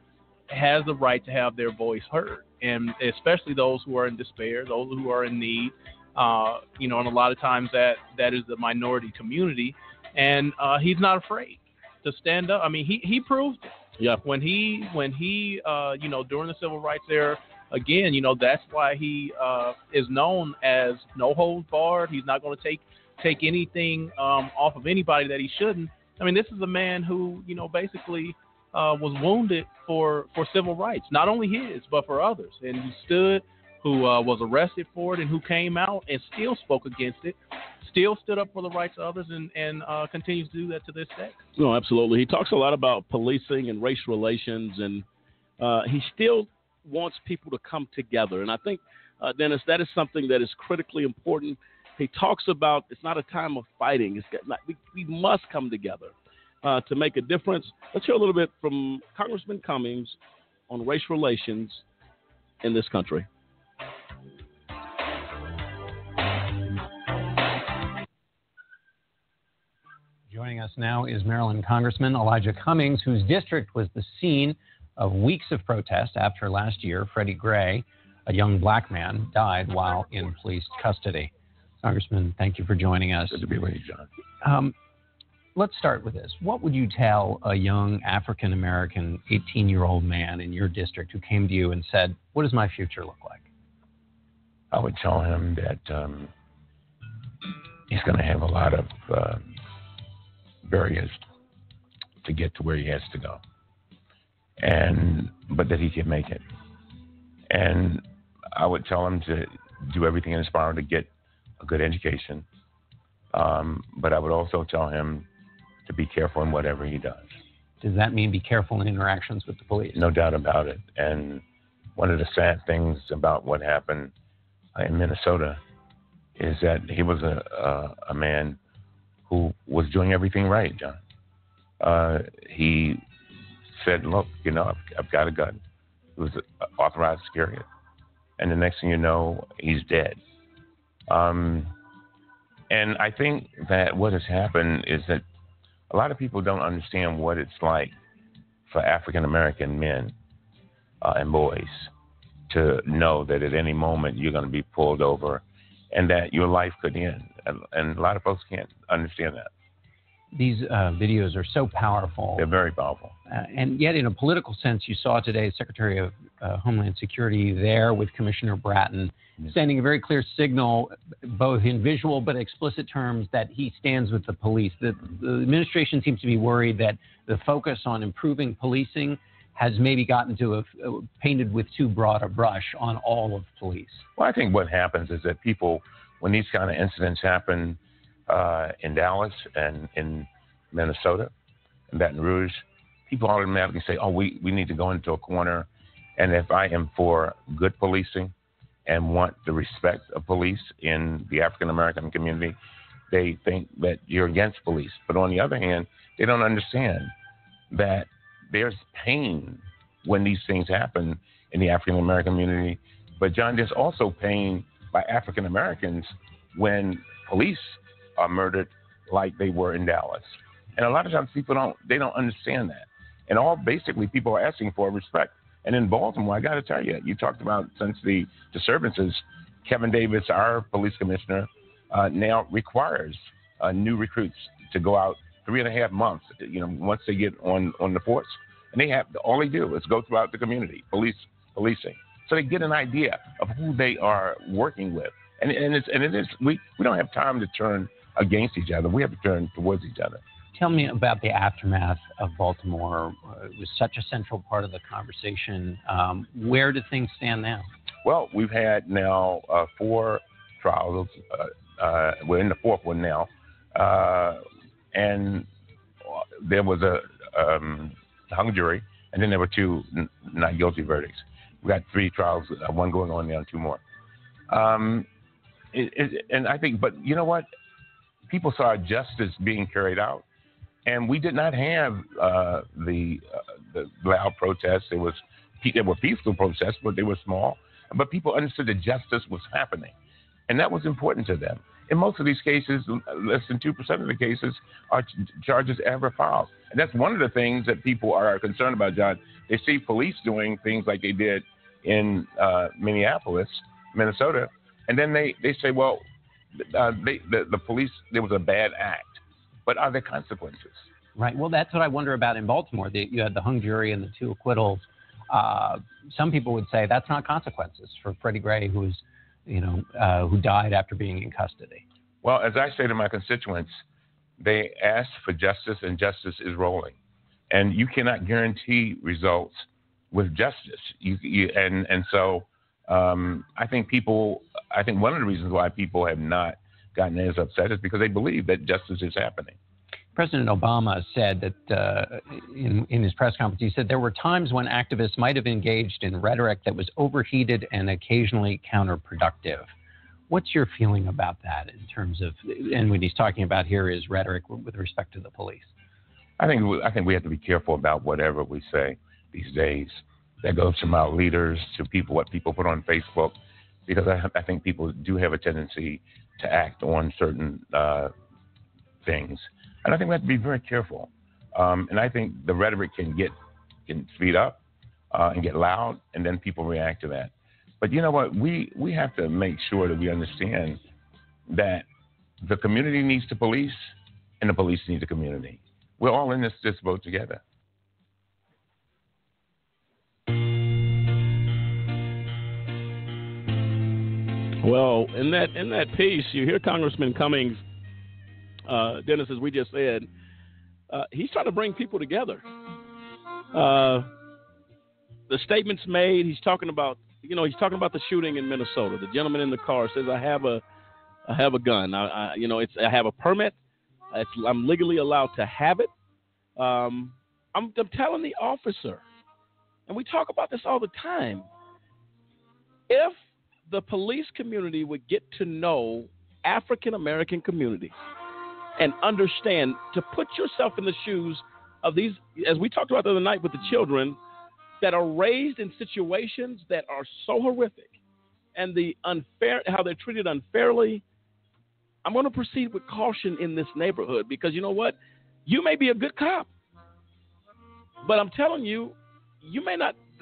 has the right to have their voice heard, and especially those who are in despair, those who are in need. And a lot of times that is the minority community, and he's not afraid to stand up. I mean, he proved it. Yeah. When he during the civil rights era, again, that's why he is known as no holds barred. He's not going to take anything off of anybody that he shouldn't. I mean, this is a man who, basically was wounded for civil rights, not only his, but for others. And he stood, who was arrested for it, and who came out and still spoke against it, still stood up for the rights of others, and continues to do that to this day. No, absolutely. He talks a lot about policing and race relations, and he still wants people to come together. And I think, Dennis, that is something that is critically important. He talks about it's not a time of fighting. We must come together to make a difference. Let's hear a little bit from Congressman Cummings on race relations in this country. Joining us now is Maryland Congressman Elijah Cummings, whose district was the scene of weeks of protest after last year Freddie Gray, a young black man, died while in police custody. Congressman, thank you for joining us. Good to be with you, John. Let's start with this. What would you tell a young African-American 18-year-old man in your district who came to you and said, what does my future look like? I would tell him that he's going to have a lot of barriers to get to where he has to go, but that he can make it. And I would tell him to do everything in his power to get a good education, but I would also tell him to be careful in whatever he does. Does that mean be careful in interactions with the police? No doubt about it. And one of the sad things about what happened in Minnesota is that he was a man who was doing everything right, John. He said, look, I've got a gun. It was authorized to carry it. And the next thing you know, he's dead. And I think that what has happened is that a lot of people don't understand what it's like for African-American men and boys to know that at any moment you're going to be pulled over and that your life could end. And a lot of folks can't understand that. These videos are so powerful. They're very powerful. And yet, in a political sense, you saw today Secretary of Homeland Security there with Commissioner Bratton, sending a very clear signal, both in visual but explicit terms, that he stands with the police. The administration seems to be worried that the focus on improving policing has maybe gotten to painted with too broad a brush on all of police. Well, I think what happens is that people, when these kind of incidents happen in Dallas and in Minnesota and Baton Rouge, people automatically say, oh, we need to go into a corner. And if I am for good policing and want the respect of police in the African-American community, they think that you're against police. But on the other hand, they don't understand that there's pain when these things happen in the African-American community. But, John, there's also pain by African-Americans when police are murdered like they were in Dallas. And a lot of times people don't understand that. And all basically people are asking for respect. And in Baltimore, I got to tell you, you talked about since the disturbances, Kevin Davis, our police commissioner, now requires new recruits to go out 3.5 months, once they get on the force. And all they do is go throughout the community, policing. So they get an idea of who they are working with. And we don't have time to turn against each other. We have to turn towards each other. Tell me about the aftermath of Baltimore. It was such a central part of the conversation. Where do things stand now? Well, we've had now 4 trials. We're in the 4th one now. And there was a hung jury, and then there were 2 not guilty verdicts. We got 3 trials, 1 going on now, and 2 more. And I think, but you know what? People saw justice being carried out, and we did not have the loud protests. There were peaceful protests, but they were small. But people understood that justice was happening, and that was important to them. in most of these cases, less than 2% of the cases are charges ever filed. And that's one of the things that people are concerned about, John. They see police doing things like they did in Minneapolis, Minnesota, and then they say, well, the police, there was a bad act. But are there consequences? Right. Well, that's what I wonder about in Baltimore. You had the hung jury and the 2 acquittals. Some people would say that's not consequences for Freddie Gray, who died after being in custody. Well, as I say to my constituents, they asked for justice, and justice is rolling. And you cannot guarantee results with justice. So I think one of the reasons why people have not gotten as upset is because they believe that justice is happening. President Obama said that in his press conference, he said there were times when activists might have engaged in rhetoric that was overheated and occasionally counterproductive. What's your feeling about that in terms of, and what he's talking about here is rhetoric with respect to the police? I think we have to be careful about whatever we say these days. That goes from our leaders to what people put on Facebook, because I think people do have a tendency to act on certain things. And I think we have to be very careful. And I think the rhetoric can speed up and get loud, and then people react to that. But you know what? We have to make sure that we understand that the community needs the police, and the police need the community. We're all in this boat together. Well, in that piece, you hear Congressman Cummings, Dennis, as we just said, he's trying to bring people together. The statements made, he's talking about the shooting in Minnesota. The gentleman in the car says, "I have a gun. I have a permit. I'm legally allowed to have it. I'm telling the officer," and we talk about this all the time. If the police community would get to know African American communities and understand to put yourself in the shoes of these, as we talked about the other night with the children that are raised in situations that are so horrific, and how they're treated unfairly, I'm going to proceed with caution in this neighborhood, because you know what? You may be a good cop, but I'm telling you,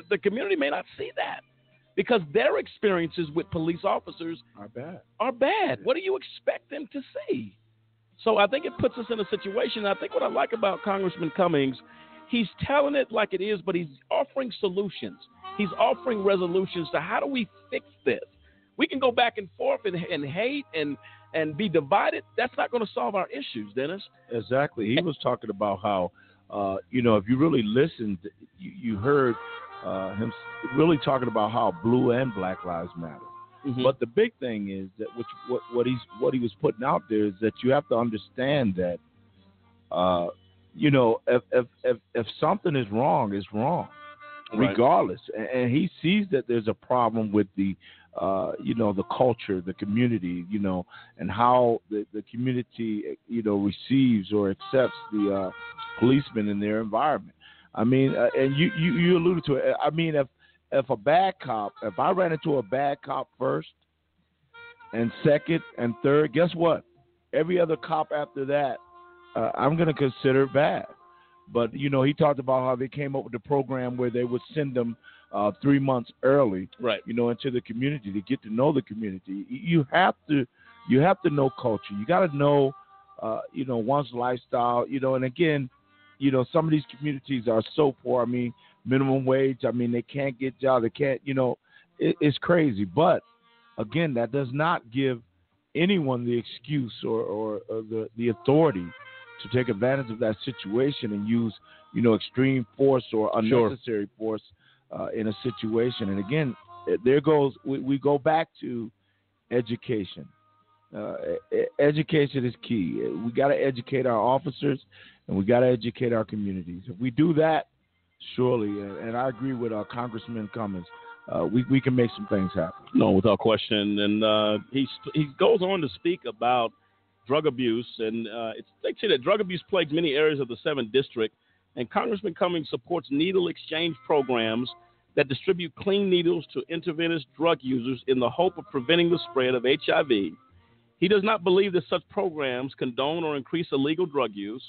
the community may not see that, because their experiences with police officers are bad. What do you expect them to see? So I think it puts us in a situation. I think what I like about Congressman Cummings, he's telling it like it is, but he's offering solutions. He's offering resolutions to how do we fix this. We can go back and forth and hate and be divided. That's not going to solve our issues, Dennis. Exactly. He was talking about how, if you really listened, you heard him really talking about how blue and black lives matter. Mm-hmm. But the big thing is that what he was putting out there is that you have to understand that, if something is wrong, it's wrong, regardless. Right. And he sees that there's a problem with the culture, the community, and how the community, receives or accepts the policemen in their environment. I mean, and you alluded to it. I mean, if a bad cop, if I ran into a bad cop first and second and third, guess what? Every other cop after that, I'm going to consider bad. But, he talked about how they came up with the program where they would send them 3 months early, right? Into the community to get to know the community. You have to know culture. You got to know, one's lifestyle, and again, some of these communities are so poor. I mean, minimum wage. I mean, they can't get jobs. They can't, it's crazy. But again, that does not give anyone the excuse or the authority to take advantage of that situation and use, extreme force or unnecessary force in a situation. And again, there goes, we go back to education. Education is key. We got to educate our officers, and we got to educate our communities. If we do that, surely, and I agree with Congressman Cummings, we can make some things happen. No, without question. And he goes on to speak about drug abuse, and they say that drug abuse plagues many areas of the 7th District, and Congressman Cummings supports needle exchange programs that distribute clean needles to intravenous drug users in the hope of preventing the spread of HIV. He does not believe that such programs condone or increase illegal drug use.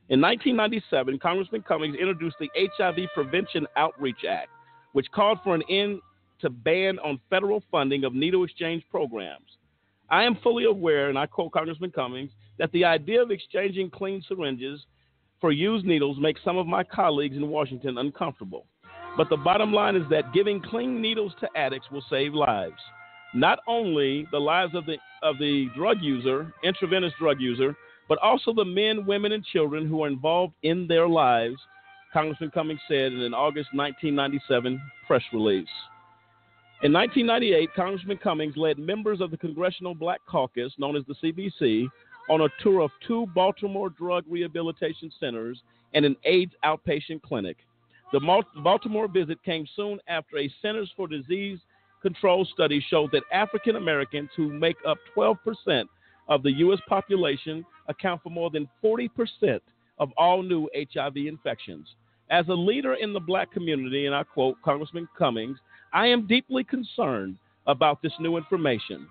In 1997, Congressman Cummings introduced the HIV Prevention Outreach Act, which called for an end to ban on federal funding of needle exchange programs. I am fully aware, and I quote Congressman Cummings, that the idea of exchanging clean syringes for used needles makes some of my colleagues in Washington uncomfortable. But the bottom line is that giving clean needles to addicts will save lives. Not only the lives of the drug user, intravenous drug user, but also the men, women, and children who are involved in their lives, Congressman Cummings said in an August 1997 press release. In 1998, Congressman Cummings led members of the Congressional Black Caucus, known as the CBC, on a tour of 2 Baltimore drug rehabilitation centers and an AIDS outpatient clinic. The Baltimore visit came soon after a Centers for Disease Control study showed that African Americans, who make up 12% of the U.S. population, account for more than 40% of all new HIV infections. As a leader in the black community, and I quote Congressman Cummings, I am deeply concerned about this new information.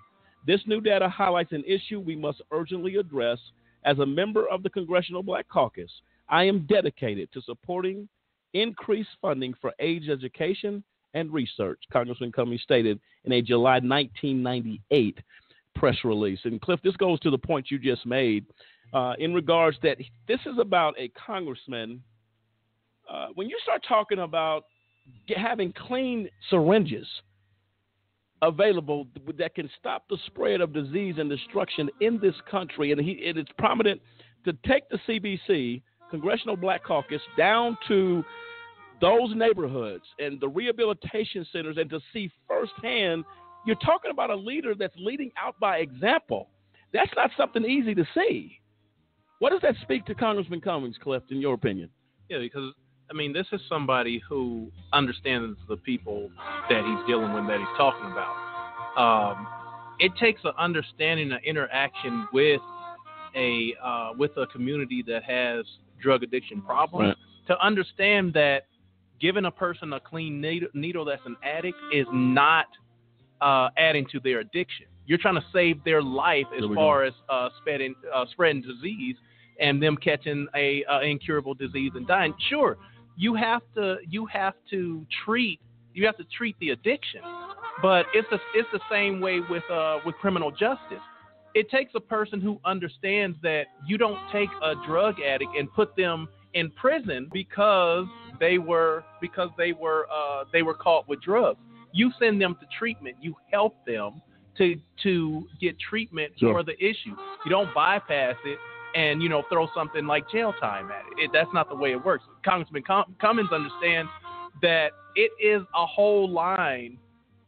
This new data highlights an issue we must urgently address. As a member of the Congressional Black Caucus, I am dedicated to supporting increased funding for AIDS education and research, Congressman Cummings stated in a July 1998 press release. And Cliff, this goes to the point you just made in regards that this is about a congressman. When you start talking about having clean syringes available that can stop the spread of disease and destruction in this country, and it's prominent to take the CBC, Congressional Black Caucus, down to those neighborhoods and the rehabilitation centers and to see firsthand, you're talking about a leader that's leading out by example. That's not something easy to see. What does that speak to Congressman Cummings, Cliff, in your opinion? Yeah, because, I mean, this is somebody who understands the people that he's dealing with, that he's talking about. It takes an understanding, an interaction with a community that has drug addiction problems to understand that giving a person a clean needle that's an addict is not adding to their addiction. You're trying to save their life as far as spreading disease and them catching a incurable disease and dying. Sure, you have to treat the addiction, but it's the same way with criminal justice. It takes a person who understands that you don't take a drug addict and put them in prison because they were caught with drugs. You send them to treatment. You help them to get treatment for the issue. You don't bypass it and throw something like jail time at it. That's not the way it works. Congressman Cummings understands that it is a whole line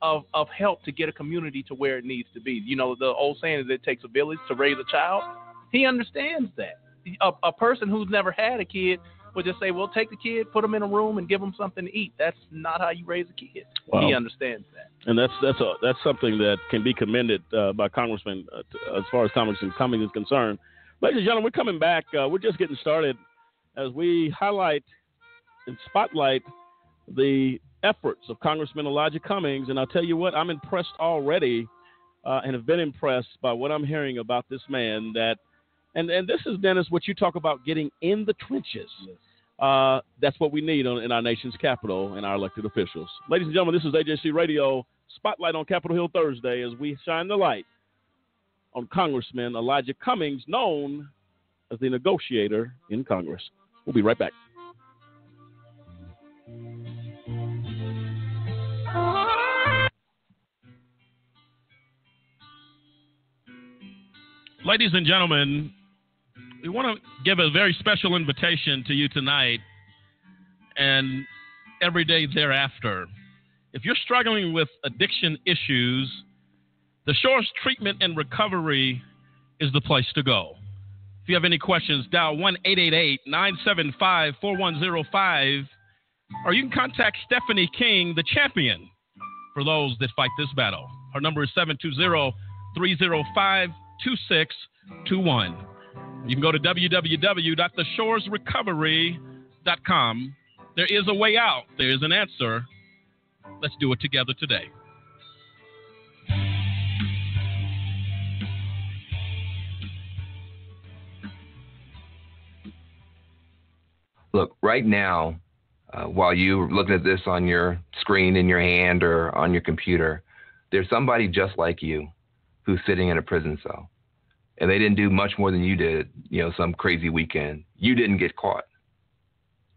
of help to get a community to where it needs to be. The old saying is it takes a village to raise a child. He understands that. A person who's never had a kid would just say, well, take the kid, put them in a room, and give them something to eat. That's not how you raise a kid. Wow. He understands that. And that's something that can be commended by Congressman as far as Congressman Cummings is concerned. Ladies and gentlemen, we're coming back. We're just getting started as we highlight and spotlight the efforts of Congressman Elijah Cummings. And I'll tell you what, I'm impressed already and have been impressed by what I'm hearing about this man that and this is, Dennis, what you talk about, getting in the trenches. Yes. That's what we need in our nation's capital and our elected officials. Ladies and gentlemen, this is AJC Radio Spotlight on Capitol Hill Thursday as we shine the light on Congressman Elijah Cummings, known as the negotiator in Congress. We'll be right back. Ladies and gentlemen, we want to give a very special invitation to you tonight and every day thereafter. If you're struggling with addiction issues, the Shores Treatment and Recovery is the place to go. If you have any questions, dial 1-888-975-4105, or you can contact Stephanie King, the champion, for those that fight this battle. Her number is 720-305-2621. You can go to www.theshoresrecovery.com. There is a way out. There is an answer. Let's do it together today. Look, right now, while you're looking at this on your screen in your hand or on your computer, there's somebody just like you who's sitting in a prison cell. And they didn't do much more than you did, some crazy weekend. You didn't get caught.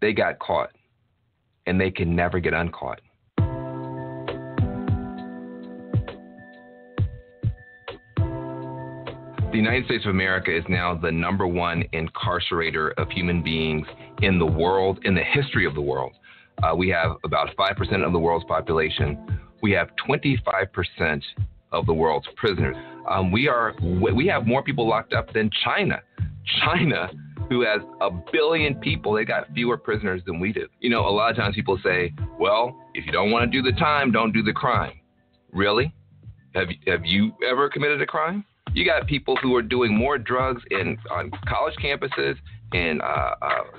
They got caught. And they can never get uncaught. The United States of America is now the #1 incarcerator of human beings in the world, in the history of the world. We have about 5% of the world's population. We have 25% of the world's prisoners. We have more people locked up than China. China, who has 1 billion people, they got fewer prisoners than we do. A lot of times people say, well, if you don't want to do the time, don't do the crime. Really? Have you ever committed a crime? You got people who are doing more drugs on college campuses, in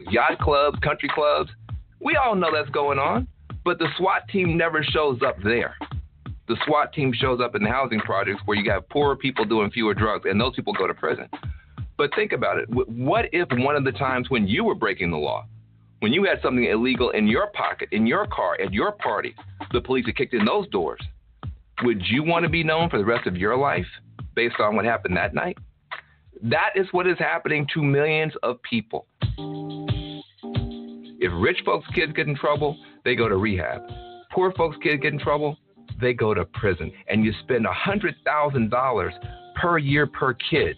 yacht clubs, country clubs. We all know that's going on, but the SWAT team never shows up there. The SWAT team shows up in the housing projects where you got poorer people doing fewer drugs, and those people go to prison. But think about it. What if one of the times when you were breaking the law, when you had something illegal in your pocket, in your car, at your party, the police had kicked in those doors? Would you want to be known for the rest of your life based on what happened that night? That is what is happening to millions of people. If rich folks' kids get in trouble, they go to rehab. Poor folks' kids get in trouble, they go to prison. And you spend $100,000 per year per kid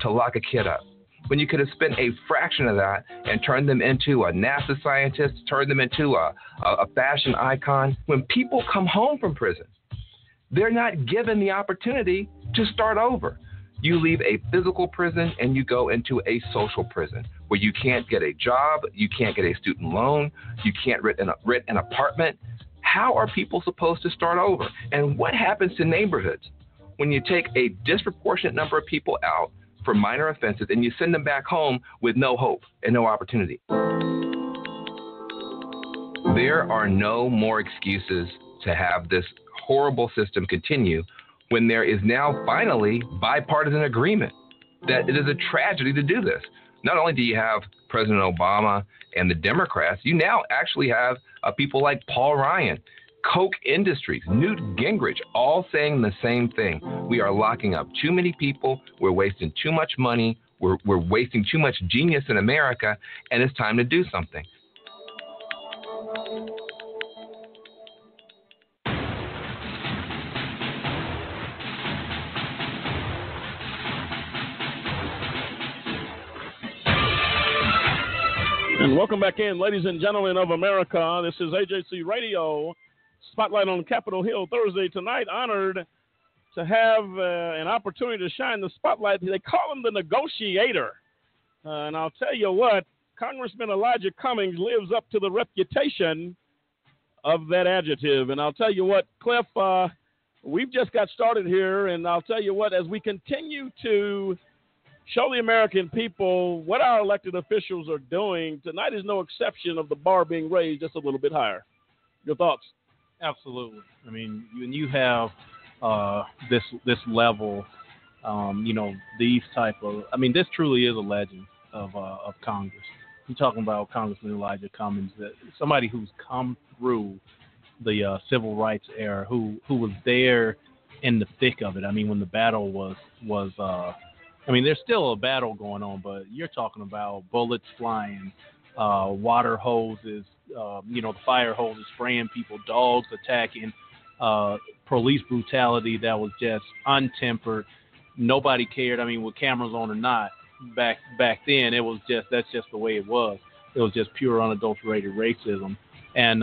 to lock a kid up, when you could have spent a fraction of that and turned them into a NASA scientist, turned them into a fashion icon. When people come home from prison, they're not given the opportunity to start over. You leave a physical prison and you go into a social prison where you can't get a job, you can't get a student loan, you can't rent an apartment. How are people supposed to start over? And what happens to neighborhoods when you take a disproportionate number of people out for minor offenses and you send them back home with no hope and no opportunity? There are no more excuses to have this horrible system continue when there is now finally bipartisan agreement that it is a tragedy to do this. Not only do you have President Obama and the Democrats, you now actually have people like Paul Ryan, Koch Industries, Newt Gingrich, all saying the same thing. We are locking up too many people. We're wasting too much money. We're wasting too much genius in America, and it's time to do something. And welcome back in, ladies and gentlemen of America. This is AJC Radio, Spotlight on Capitol Hill Thursday tonight. Honored to have an opportunity to shine the spotlight. They call him the negotiator. And I'll tell you what, Congressman Elijah Cummings lives up to the reputation of that adjective. And I'll tell you what, Cliff, we've just got started here. And I'll tell you what, as we continue to show the American people what our elected officials are doing, tonight is no exception of the bar being raised just a little bit higher. Your thoughts? Absolutely. I mean, when you have this level, these type of, this truly is a legend of Congress. You're talking about Congressman Elijah Cummings, somebody who's come through the civil rights era, who was there in the thick of it. I mean, when the battle was there's still a battle going on, but you're talking about bullets flying, water hoses, the fire hoses spraying people, dogs attacking, police brutality that was just untempered. Nobody cared. I mean, with cameras on or not, back then, that's just the way it was. It was just pure unadulterated racism. And,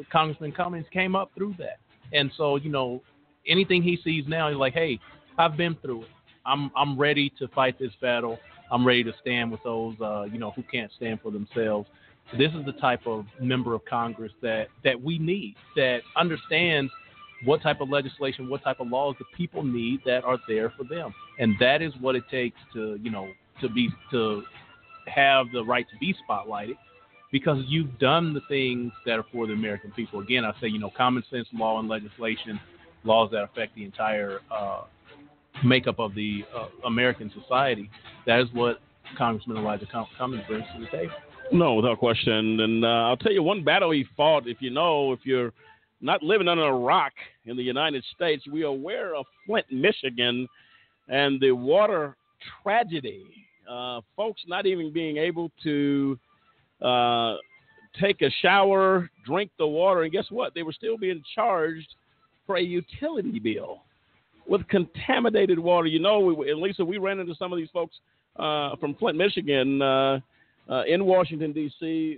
Congressman Cummings came up through that. And so, anything he sees now, he's like, hey, I've been through it. I'm ready to fight this battle. I'm ready to stand with those, who can't stand for themselves. This is the type of member of Congress that we need, that understands what type of legislation, what type of laws the people need that are there for them. And that is what it takes to have the right to be spotlighted, because you've done the things that are for the American people. Again, I say, common sense law and legislation, laws that affect the entire makeup of the American society. That is what Congressman Elijah Cummings brings to the table. No, without question. And I'll tell you one battle he fought. If you're not living under a rock in the United States, we are aware of Flint, Michigan, and the water tragedy. Folks not even being able to take a shower, drink the water, and guess what? They were still being charged for a utility bill with contaminated water. Lisa, we ran into some of these folks from Flint, Michigan, in Washington, D.C.,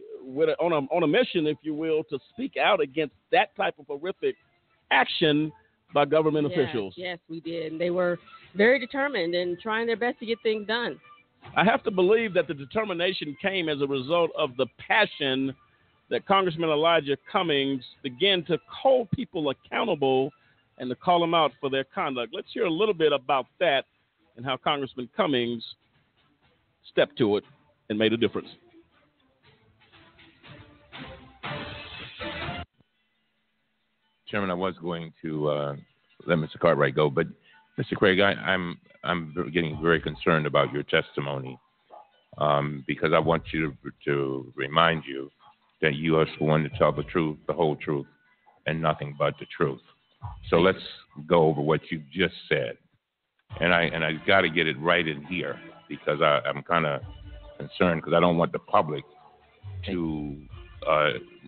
on a mission, if you will, to speak out against that type of horrific action by government officials. Yes, we did. And they were very determined and trying their best to get things done. I have to believe that the determination came as a result of the passion that Congressman Elijah Cummings began to hold people accountable and to call them out for their conduct. Let's hear a little bit about that and how Congressman Cummings stepped to it and made a difference. Chairman, I was going to let Mr. Cartwright go, but Mr. Craig, I'm getting very concerned about your testimony because I want you to remind you that you are sworn to tell the truth, the whole truth, and nothing but the truth. So let's go over what you just said, and I got to get it right in here because I'm kind of concerned because I don't want the public to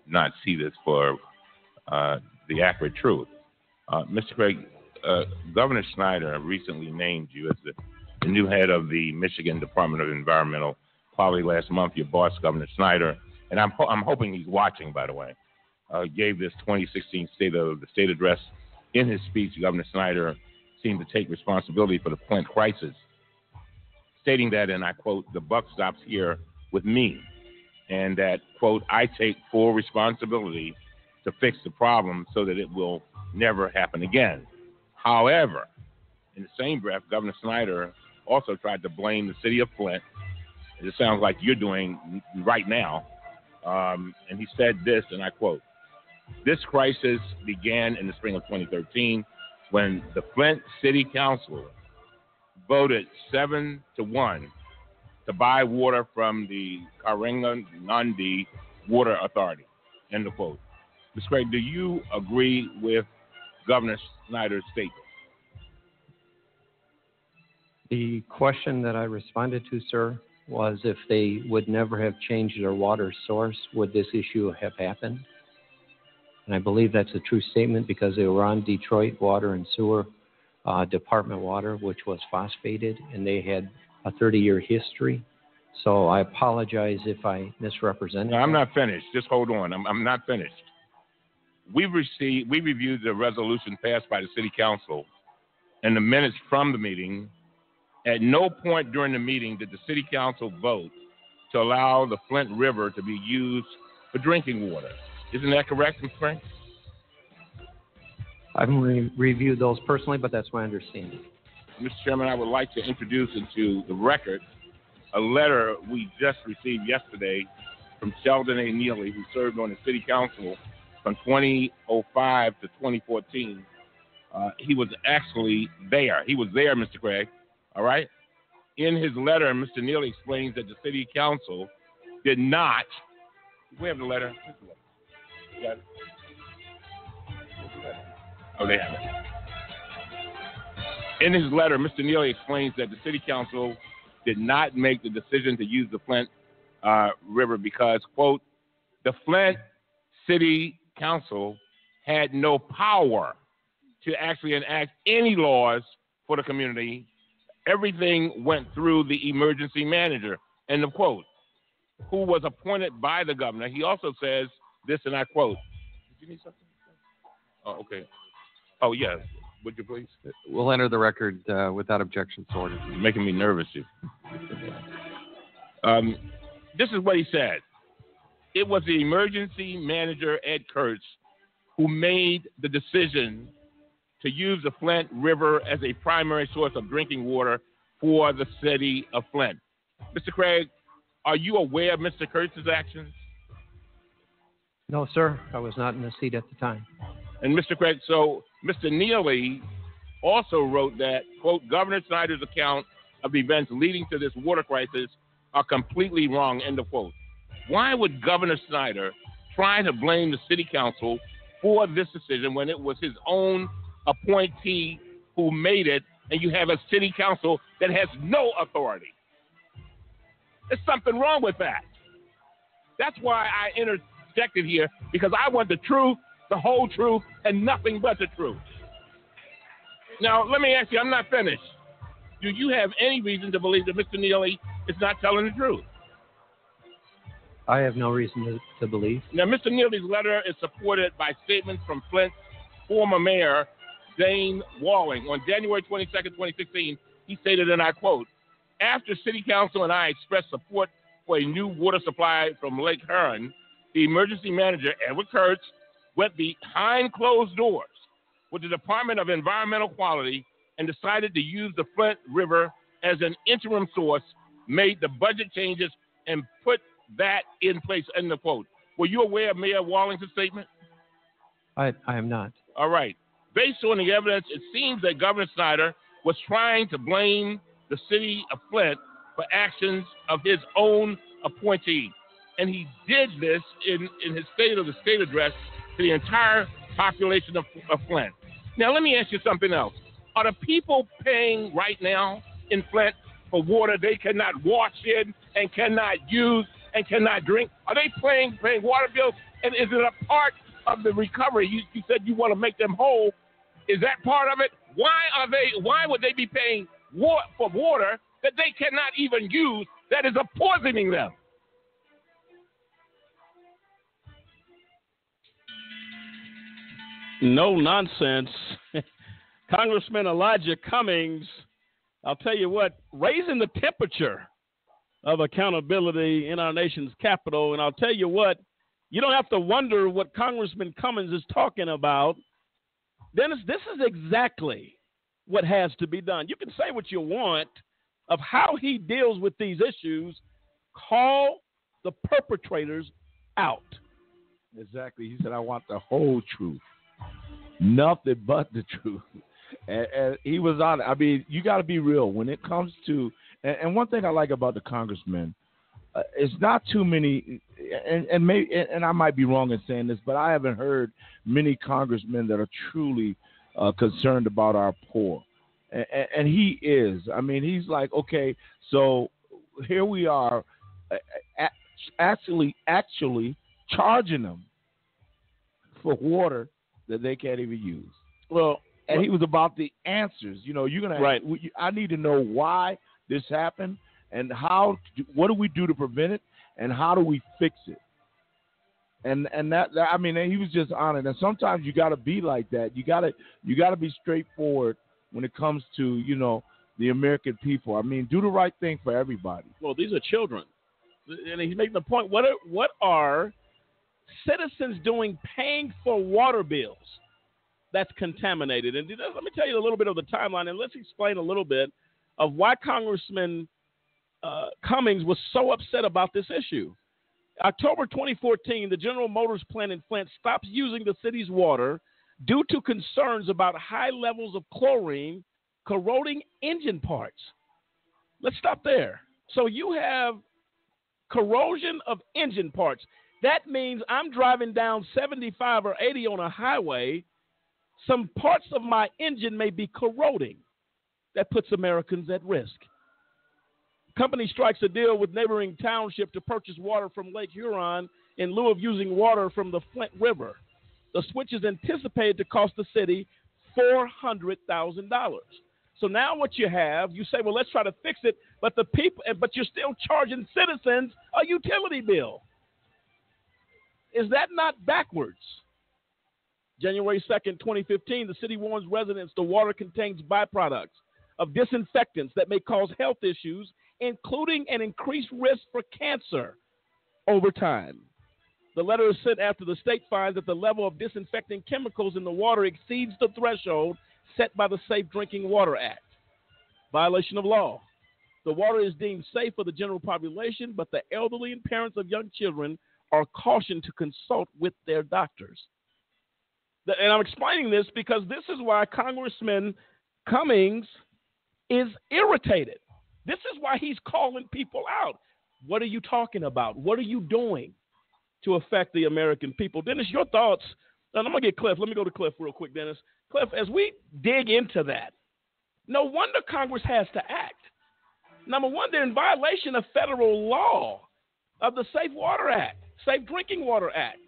not see this for the accurate truth. Mr. Craig, Governor Snyder recently named you as the new head of the Michigan Department of Environmental Quality last month. Your boss, Governor Snyder, and I'm hoping he's watching, by the way, gave this 2016 State of the State address. In his speech, Governor Snyder seemed to take responsibility for the Flint crisis, stating that, and I quote, "The buck stops here with me," and that, quote, "I take full responsibility to fix the problem so that it will never happen again." However, in the same breath, Governor Snyder also tried to blame the city of Flint, as it sounds like you're doing right now, and he said this, and I quote, "This crisis began in the spring of 2013 when the Flint City Council voted 7-1 to buy water from the Karenga-Nandi Water Authority," end of quote. Mr. Craig, do you agree with Governor Snyder's statement? The question that I responded to, sir, was if they would never have changed their water source, would this issue have happened? And I believe that's a true statement because they were on Detroit Water and Sewer Department water, which was phosphated, and they had a 30-year history. So I apologize if I misrepresented. No, I'm not finished. Just hold on. I'm not finished. We reviewed the resolution passed by the City Council and the minutes from the meeting. At no point during the meeting did the City Council vote to allow the Flint River to be used for drinking water. Isn't that correct, Mr. Frank? I haven't reviewed those personally, but that's my understanding. Mr. Chairman, I would like to introduce into the record a letter we just received yesterday from Sheldon A. Neely, who served on the City Council from 2005 to 2014. He was actually there. He was there, Mr. Craig, all right? In his letter, Mr. Neely explains that the City Council did not. We have the letter. You got it? Oh, they have it. In his letter, Mr. Neely explains that the City Council did not make the decision to use the Flint River because, quote, "the Flint City Council had no power to actually enact any laws for the community. Everything went through the emergency manager," end of quote, who was appointed by the governor. He also says this, and I quote. Did you need something? Oh, okay. Oh, yes. Would you please? We'll enter the record without objection, so ordered. You're making me nervous. This is what he said. It was the emergency manager, Ed Kurtz, who made the decision to use the Flint River as a primary source of drinking water for the city of Flint. Mr. Craig, are you aware of Mr. Kurtz's actions? No, sir. I was not in the seat at the time. And Mr. Craig, so Mr. Neely also wrote that, quote, "Governor Snyder's account of the events leading to this water crisis are completely wrong, end of quote. Why would Governor Snyder try to blame the city council for this decision when it was his own appointee who made it, and you have a city council that has no authority? There's something wrong with that. That's why I interjected here, because I want the truth, the whole truth, and nothing but the truth. Now, let me ask you, I'm not finished. Do you have any reason to believe that Mr. Neely is not telling the truth? I have no reason to believe. Now, Mr. Neely's letter is supported by statements from Flint's former mayor, Dane Walling. On January 22nd, 2016, he stated, and I quote, "After City Council and I expressed support for a new water supply from Lake Huron, the emergency manager, Edward Kurtz, went behind closed doors with the Department of Environmental Quality and decided to use the Flint River as an interim source, made the budget changes, and put that in place," end of quote. Were you aware of Mayor Walling's statement? I am not. All right. Based on the evidence, it seems that Governor Snyder was trying to blame the city of Flint for actions of his own appointee. And he did this in his State of the State address to the entire population of Flint. Now, let me ask you something else. Are the people paying right now in Flint for water they cannot wash in and cannot use and cannot drink? Are they paying water bills? And is it a part of the recovery? You said you want to make them whole. Is that part of it? Why would they be paying for water that they cannot even use, that is poisoning them? No nonsense. Congressman Elijah Cummings, I'll tell you what, raising the temperature of accountability in our nation's capital. And I'll tell you what, you don't have to wonder what Congressman Cummings is talking about. Dennis, this is exactly what has to be done. You can say what you want of how he deals with these issues. Call the perpetrators out. Exactly. He said, I want the whole truth. Nothing but the truth. And he was on it. I mean, you got to be real when it comes to, and one thing I like about the congressman, it's not too many, and I might be wrong in saying this, but I haven't heard many congressmen that are truly concerned about our poor. And he is. I mean, he's like, okay, so here we are actually charging them for water that they can't even use. Well, and he was about the answers. You know, you're gonna. Right. I need to know why this happened and what do we do to prevent it, and how do we fix it. And that I mean, he was just on it. And sometimes you got to be like that. You got to be straightforward when it comes to the American people. I mean, do the right thing for everybody. Well, these are children, and he's making the point. What are citizens doing paying for water bills that's contaminated? And let me tell you a little bit of the timeline, and let's explain a little bit of why Congressman Cummings was so upset about this issue. October 2014, the General Motors plant in Flint stops using the city's water due to concerns about high levels of chlorine corroding engine parts. Let's stop there. So you have corrosion of engine parts. That means I'm driving down 75 or 80 on a highway. Some parts of my engine may be corroding. That puts Americans at risk. Company strikes a deal with neighboring township to purchase water from Lake Huron in lieu of using water from the Flint River. The switch is anticipated to cost the city $400,000. So now what you have, you say, well, let's try to fix it, but you're still charging citizens a utility bill. Is that not backwards? January 2nd, 2015, the city warns residents the water contains byproducts of disinfectants that may cause health issues, including an increased risk for cancer over time. The letter is sent after the state finds that the level of disinfecting chemicals in the water exceeds the threshold set by the Safe Drinking Water Act. Violation of law. The water is deemed safe for the general population, but the elderly and parents of young children are cautioned to consult with their doctors. And I'm explaining this because this is why Congressman Cummings is irritated. This is why he's calling people out. What are you talking about? What are you doing to affect the American people? Dennis, your thoughts. And I'm going to get Cliff. Let me go to Cliff real quick, Dennis. Cliff, as we dig into that, no wonder Congress has to act. Number one, they're in violation of federal law of the Safe Water Act, Safe Drinking Water Act.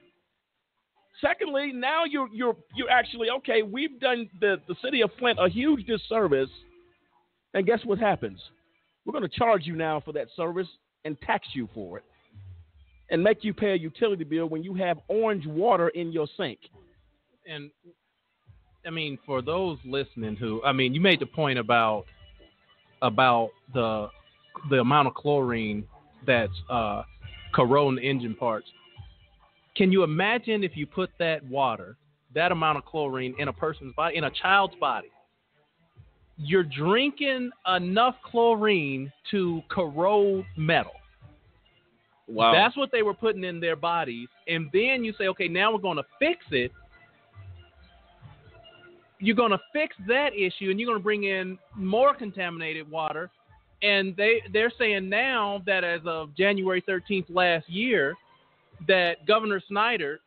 Secondly, now you're actually, okay, we've done the city of Flint a huge disservice, and guess what happens? We're going to charge you now for that service and tax you for it and make you pay a utility bill when you have orange water in your sink. And, I mean, for those listening who, I mean, you made the point about the amount of chlorine that's corroding engine parts. Can you imagine if you put that water, that amount of chlorine in a person's body, in a child's body? You're drinking enough chlorine to corrode metal. Wow. That's what they were putting in their bodies. And then you say, okay, now we're going to fix it. You're going to fix that issue, and you're going to bring in more contaminated water. And they're saying now that as of January 13th last year, that Governor Snyder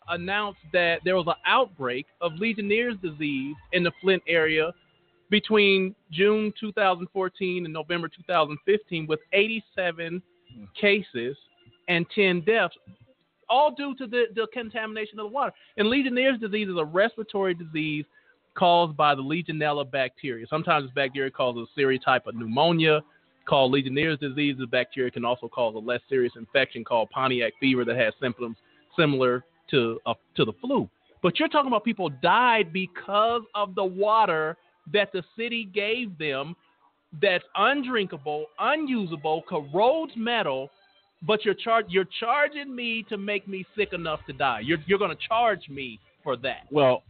announced that there was an outbreak of Legionnaire's disease in the Flint area between June 2014 and November 2015 with 87 cases and 10 deaths, all due to the contamination of the water. And Legionnaire's disease is a respiratory disease caused by the Legionella bacteria. Sometimes this bacteria causes a serious type of pneumonia called Legionnaire's disease. The bacteria can also cause a less serious infection called Pontiac fever that has symptoms similar to the flu. But you're talking about people died because of the water that the city gave them that's undrinkable, unusable, corrodes metal, but you're charging me to make me sick enough to die. You're going to charge me for that. Well,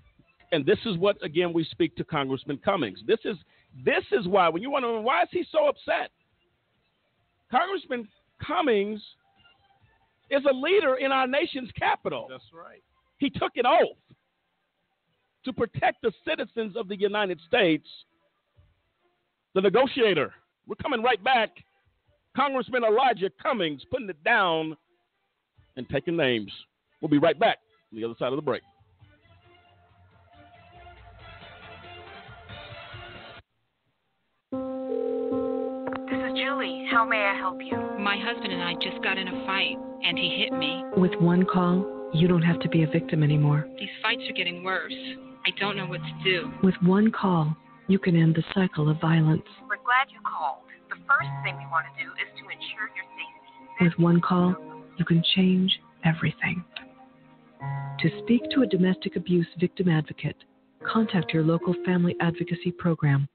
and this is what, again, we speak to Congressman Cummings. This is why, when you wonder why is he so upset? Congressman Cummings is a leader in our nation's capital. That's right. He took an oath to protect the citizens of the United States. The negotiator. We're coming right back. Congressman Elijah Cummings putting it down and taking names. We'll be right back on the other side of the break. This is Julie. How may I help you? My husband and I just got in a fight, and he hit me. With one call, you don't have to be a victim anymore. These fights are getting worse. I don't know what to do. With one call, you can end the cycle of violence. We're glad you called. The first thing we want to do is to ensure your safety. With one call, you can change everything. To speak to a domestic abuse victim advocate, contact your local family advocacy program.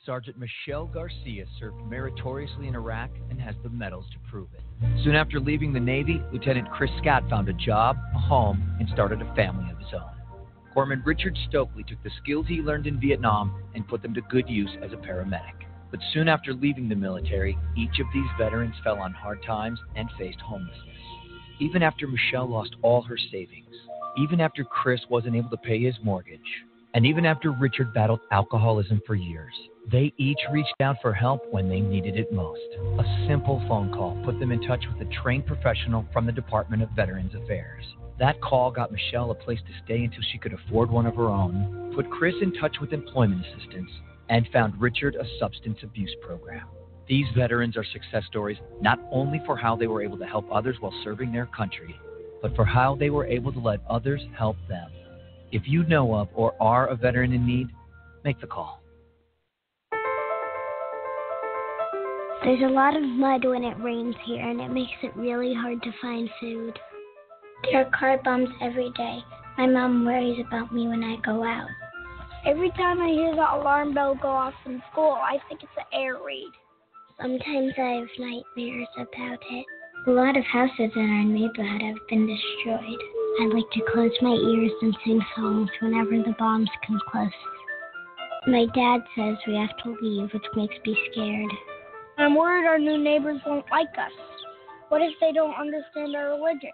Sergeant Michelle Garcia served meritoriously in Iraq and has the medals to prove it. Soon after leaving the Navy, Lieutenant Chris Scott found a job, a home, and started a family of his own. Corpsman Richard Stokely took the skills he learned in Vietnam and put them to good use as a paramedic. But soon after leaving the military, each of these veterans fell on hard times and faced homelessness. Even after Michelle lost all her savings, even after Chris wasn't able to pay his mortgage, and even after Richard battled alcoholism for years, they each reached out for help when they needed it most. A simple phone call put them in touch with a trained professional from the Department of Veterans Affairs. That call got Michelle a place to stay until she could afford one of her own, put Chris in touch with employment assistance, and found Richard a substance abuse program. These veterans are success stories not only for how they were able to help others while serving their country, but for how they were able to let others help them. If you know of or are a veteran in need, make the call. There's a lot of mud when it rains here, and it makes it really hard to find food. There are car bombs every day. My mom worries about me when I go out. Every time I hear the alarm bell go off in school, I think it's an air raid. Sometimes I have nightmares about it. A lot of houses in our neighborhood have been destroyed. I like to close my ears and sing songs whenever the bombs come close. My dad says we have to leave, which makes me scared. I'm worried our new neighbors won't like us. What if they don't understand our religion?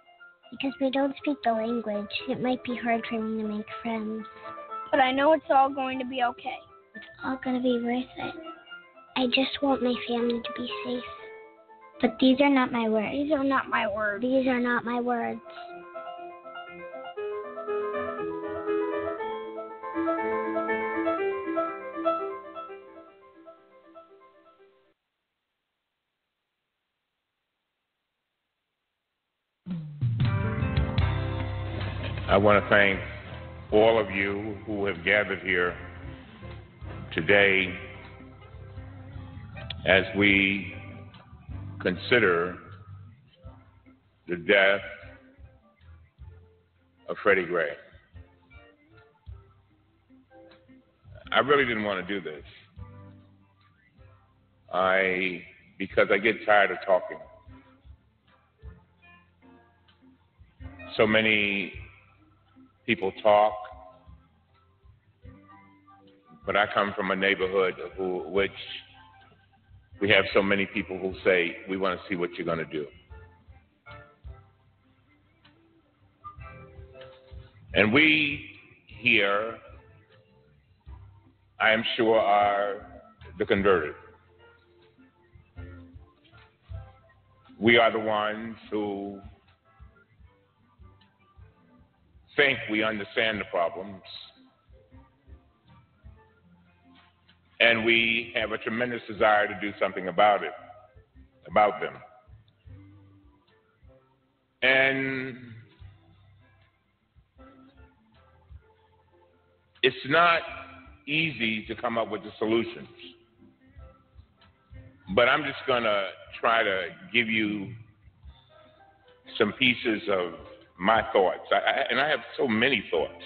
Because we don't speak the language, it might be hard for me to make friends. But I know it's all going to be okay. It's all going to be worth it. I just want my family to be safe. But these are not my words. These are not my words. These are not my words. I want to thank all of you who have gathered here today as we consider the death of Freddie Gray. I really didn't want to do this. Because I get tired of talking. So many people talk, but I come from a neighborhood which we have so many people who say, we want to see what you're going to do. And we here, I am sure, are the converted. We are the ones who think we understand the problems, and we have a tremendous desire to do something about them. And it's not easy to come up with the solutions, but I'm just going to try to give you some pieces of my thoughts. And I have so many thoughts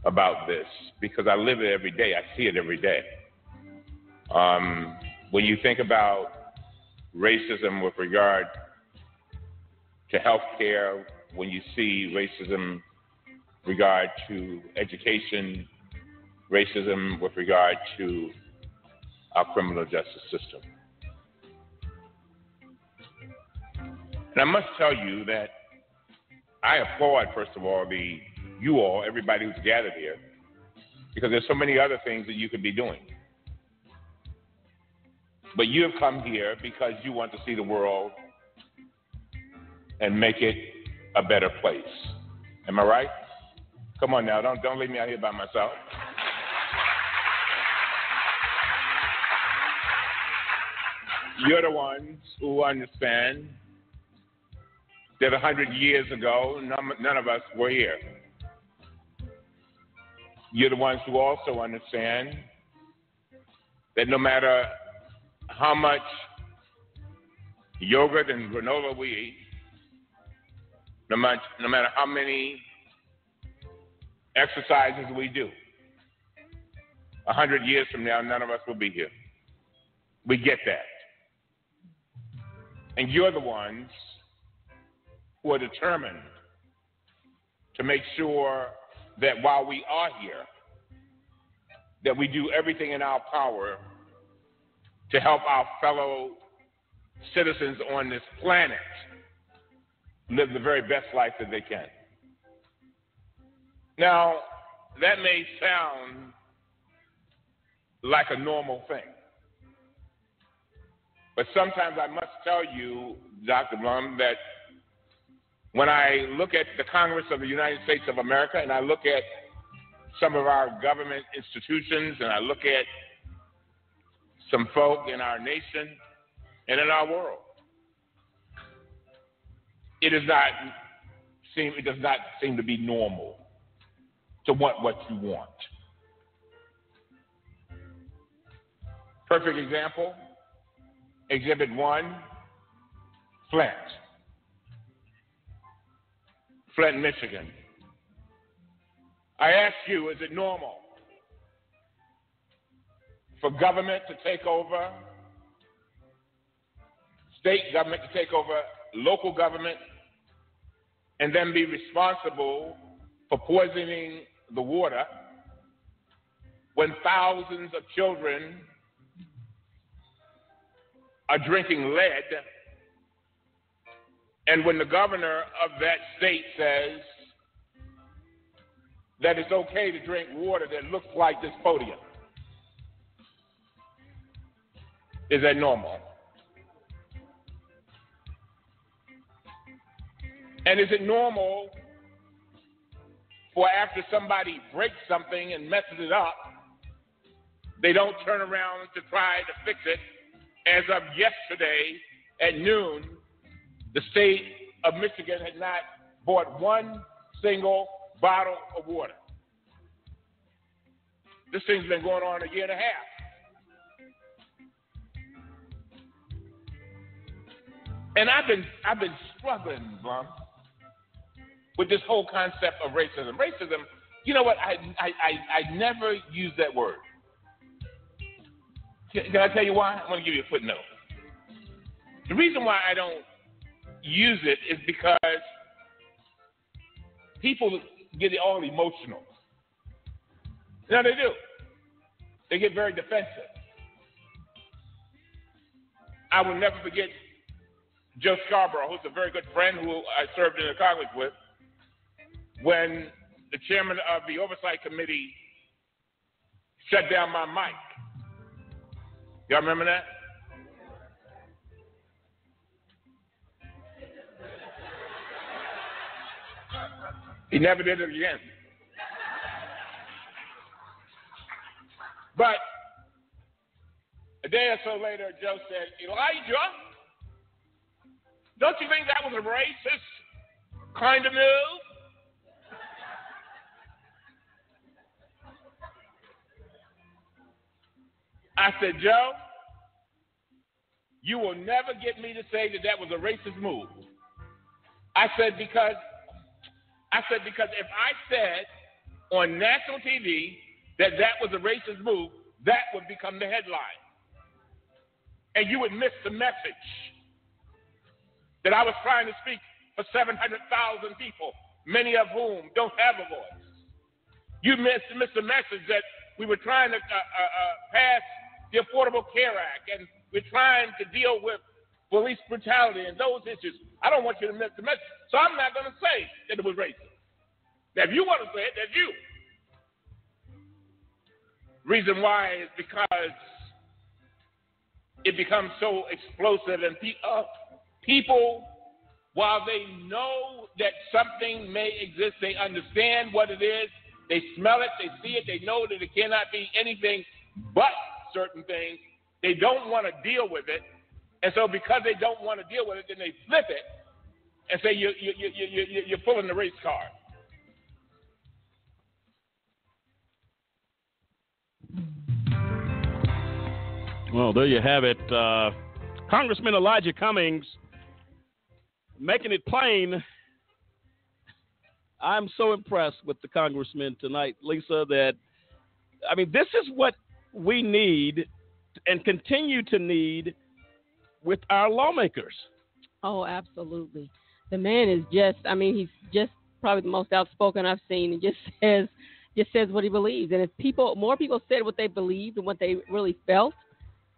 about this because I live it every day. I see it every day. When you think about racism with regard to health care, when you see racism with regard to education, racism with regard to our criminal justice system. And I must tell you that I applaud, first of all, everybody who's gathered here, because there's so many other things that you could be doing. But you have come here because you want to see the world and make it a better place. Am I right? Come on now, don't leave me out here by myself. You're the ones who understand that 100 years ago, none of us were here. You're the ones who also understand that no matter how much yogurt and granola we eat, no matter how many exercises we do, 100 years from now, none of us will be here. We get that. And you're the ones who are determined to make sure that while we are here, that we do everything in our power to help our fellow citizens on this planet live the very best life that they can. Now, that may sound like a normal thing, but sometimes I must tell you, Dr. Blum, that when I look at the Congress of the United States of America and I look at some of our government institutions and I look at some folk in our nation and in our world, it does not seem to be normal to want what you want. Perfect example, Exhibit 1, Flint, Michigan. I ask you, is it normal for government to take over, state government to take over local government, and then be responsible for poisoning the water when thousands of children are drinking lead, and when the governor of that state says that it's okay to drink water that looks like this podium? Is that normal? And is it normal for after somebody breaks something and messes it up, they don't turn around to try to fix it? As of yesterday at noon, the state of Michigan had not bought one single bottle of water. This thing's been going on a year and a half. And I've been struggling, Blum, with this whole concept of racism. Racism, you know what? I never use that word. Can I tell you why? I'm going to give you a footnote. The reason why I don't use it is because people get all emotional. No, they do. They get very defensive. I will never forget Joe Scarborough, who's a very good friend who I served in the Congress with, when the chairman of the Oversight Committee shut down my mic. Y'all remember that? He never did it again. But a day or so later, Joe said, Elijah, don't you think that was a racist kind of move? I said, Joe, you will never get me to say that that was a racist move. I said because if I said on national TV that that was a racist move, that would become the headline. And you would miss the message that I was trying to speak for 700,000 people, many of whom don't have a voice. You missed the message that we were trying to pass the Affordable Care Act, and we're trying to deal with police brutality and those issues. I don't want you to miss the message, so I'm not going to say that it was racist. Now, if you want to say it, that's you. Reason why is because it becomes so explosive, and people, while they know that something may exist, they understand what it is, they smell it, they see it, they know that it cannot be anything but certain things. They don't want to deal with it, and so because they don't want to deal with it, then they flip it and say you're pulling the race card. Well, there you have it. Congressman Elijah Cummings making it plain. I'm so impressed with the congressman tonight, Lisa, that, I mean, this is what we need and continue to need with our lawmakers. Oh, absolutely. The man is just, I mean, he's just probably the most outspoken I've seen. He just says what he believes. And if more people said what they believed and what they really felt,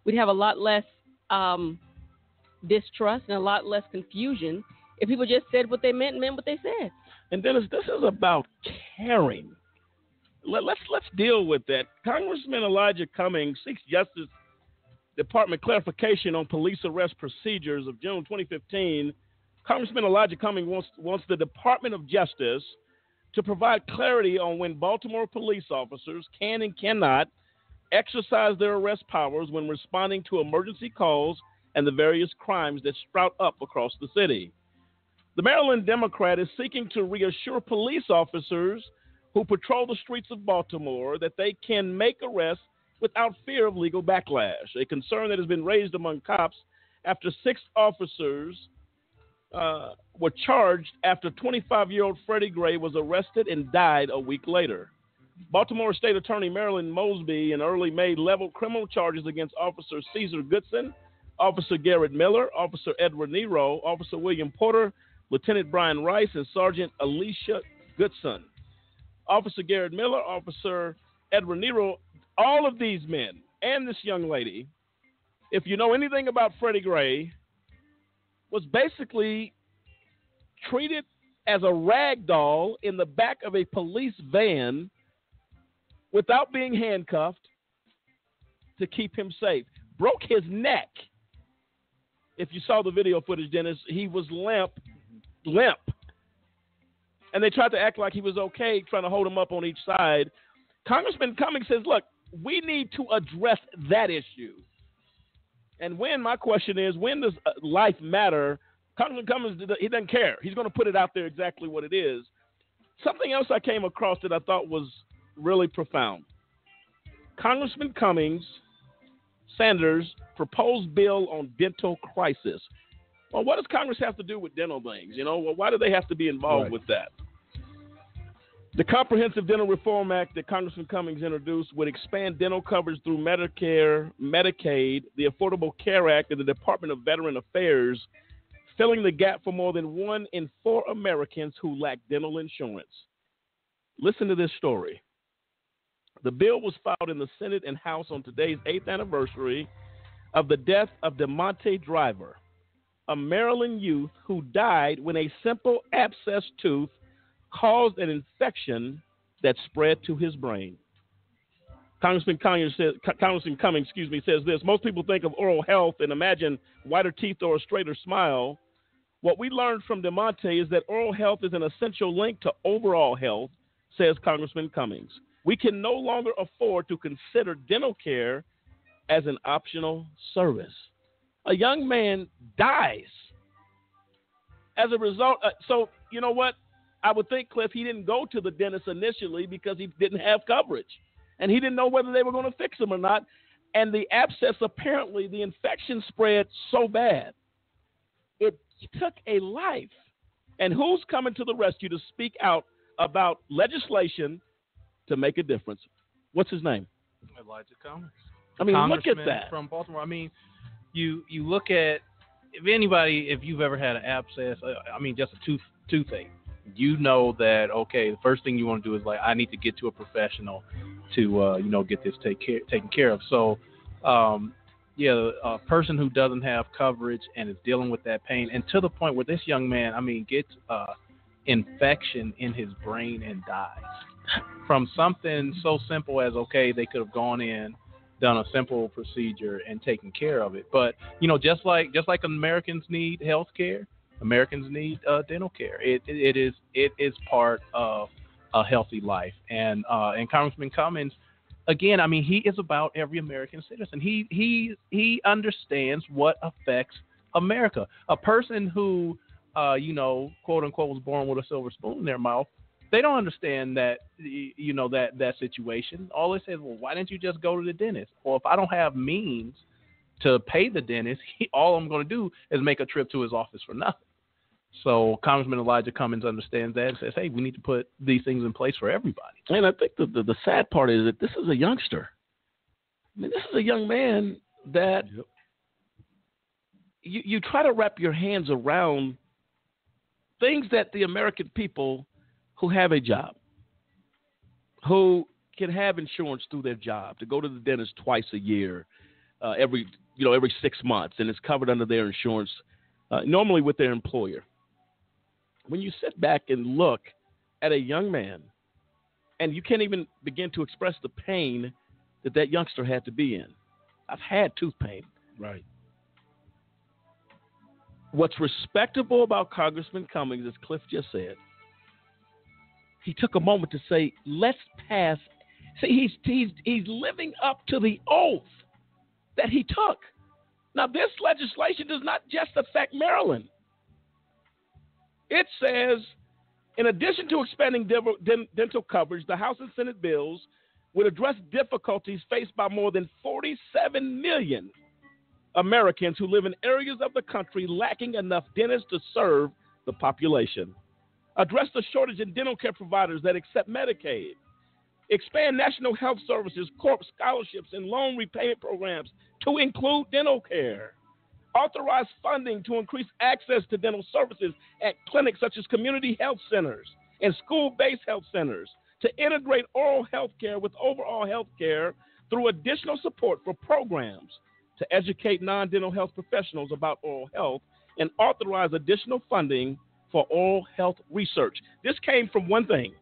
we'd have a lot less distrust and a lot less confusion if people just said what they meant and meant what they said. And Dennis, this is about caring. Let's deal with that. Congressman Elijah Cummings seeks Justice Department clarification on police arrest procedures of June 2015. Congressman Elijah Cummings wants the Department of Justice to provide clarity on when Baltimore police officers can and cannot exercise their arrest powers when responding to emergency calls and the various crimes that sprout up across the city. The Maryland Democrat is seeking to reassure police officers who patrol the streets of Baltimore that they can make arrests without fear of legal backlash, a concern that has been raised among cops after 6 officers were charged after 25-year-old Freddie Gray was arrested and died a week later. Baltimore State Attorney Marilyn Mosby in early May leveled criminal charges against Officer Cesar Goodson, Officer Garrett Miller, Officer Edward Nero, Officer William Porter, Lieutenant Brian Rice, and Sergeant Alicia Goodson. Officer Garrett Miller, Officer Edward Nero, all of these men and this young lady, if you know anything about Freddie Gray, was basically treated as a rag doll in the back of a police van without being handcuffed to keep him safe. Broke his neck. If you saw the video footage, Dennis, he was limp. And they tried to act like he was okay, trying to hold him up on each side. Congressman Cummings says, look, we need to address that issue. And my question is, when does life matter? Congressman Cummings, he doesn't care. He's going to put it out there exactly what it is. Something else I came across that I thought was really profound. Congressman Cummings, Sanders, proposed bill on dental crisis. Well, what does Congress have to do with dental things? Well, why do they have to be involved with that? The Comprehensive Dental Reform Act that Congressman Cummings introduced would expand dental coverage through Medicare, Medicaid, the Affordable Care Act, and the Department of Veteran Affairs, filling the gap for more than 1 in 4 Americans who lack dental insurance. Listen to this story. The bill was filed in the Senate and House on today's 8th anniversary of the death of DeMonte Driver, a Maryland youth who died when a simple abscess tooth caused an infection that spread to his brain. Congressman Cummings says this: most people think of oral health and imagine whiter teeth or a straighter smile. What we learned from DeMonte is that oral health is an essential link to overall health, says Congressman Cummings. We can no longer afford to consider dental care as an optional service. A young man dies as a result. So, you know what? I would think, Cliff, he didn't go to the dentist initially because he didn't have coverage. And he didn't know whether they were going to fix him or not. And the abscess, apparently, the infection spread so bad, it took a life. And who's coming to the rescue to speak out about legislation to make a difference? What's his name? Elijah Cummings. I mean, look at that. From Baltimore. I mean, you look at, if you've ever had an abscess, just a toothache, you know that, okay, the first thing you want to do is I need to get to a professional to, get this taken care of. So, a person who doesn't have coverage and is dealing with that pain, and to the point where this young man, gets infection in his brain and dies from something so simple as, okay, they could have gone in, done a simple procedure and taken care of it. But, just like Americans need health care, Americans need dental care. It is part of a healthy life. And Congressman Cummings, again, he is about every American citizen. He understands what affects America. A person who, quote unquote, was born with a silver spoon in their mouth, they don't understand that, that situation. All they say is, well, why didn't you just go to the dentist? Or if I don't have means to pay the dentist, all I'm going to do is make a trip to his office for nothing. So Congressman Elijah Cummings understands that and says, hey, we need to put these things in place for everybody. And I think the sad part is that this is a youngster. This is a young man that you try to wrap your hands around things that the American people who have a job, who can have insurance through their job, to go to the dentist twice a year, every 6 months, and it's covered under their insurance, normally with their employer. When you sit back and look at a young man, and you can't even begin to express the pain that youngster had to be in. I've had tooth pain. Right. What's respectable about Congressman Cummings, as Cliff just said, he took a moment to say, let's pass. See, he's living up to the oath that he took. Now, this legislation does not just affect Maryland. It says, in addition to expanding dental coverage, the House and Senate bills would address difficulties faced by more than 47 million Americans who live in areas of the country lacking enough dentists to serve the population. Address the shortage in dental care providers that accept Medicaid. Expand National Health Services, Corp scholarships, and loan repayment programs to include dental care. Authorize funding to increase access to dental services at clinics such as community health centers and school-based health centers. To integrate oral health care with overall health care through additional support for programs to educate non-dental health professionals about oral health, and authorize additional funding for oral health research. This came from one thing.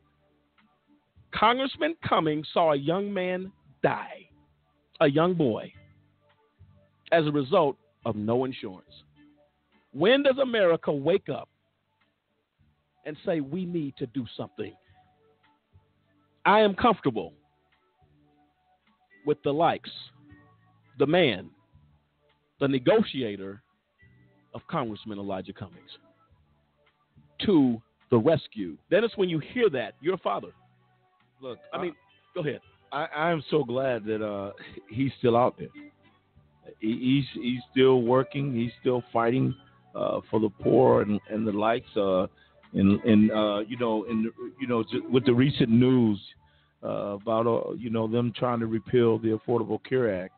Congressman Cummings saw a young man die, a young boy, as a result of no insurance. When does America wake up and say we need to do something. I am comfortable with the likes, the man, the negotiator of Congressman Elijah Cummings to the rescue. Then it's when you hear that, your father. Look, I mean, go ahead. I am so glad that he's still out there. He's still working. He's still fighting for the poor and the likes. Just with the recent news about them trying to repeal the Affordable Care Act,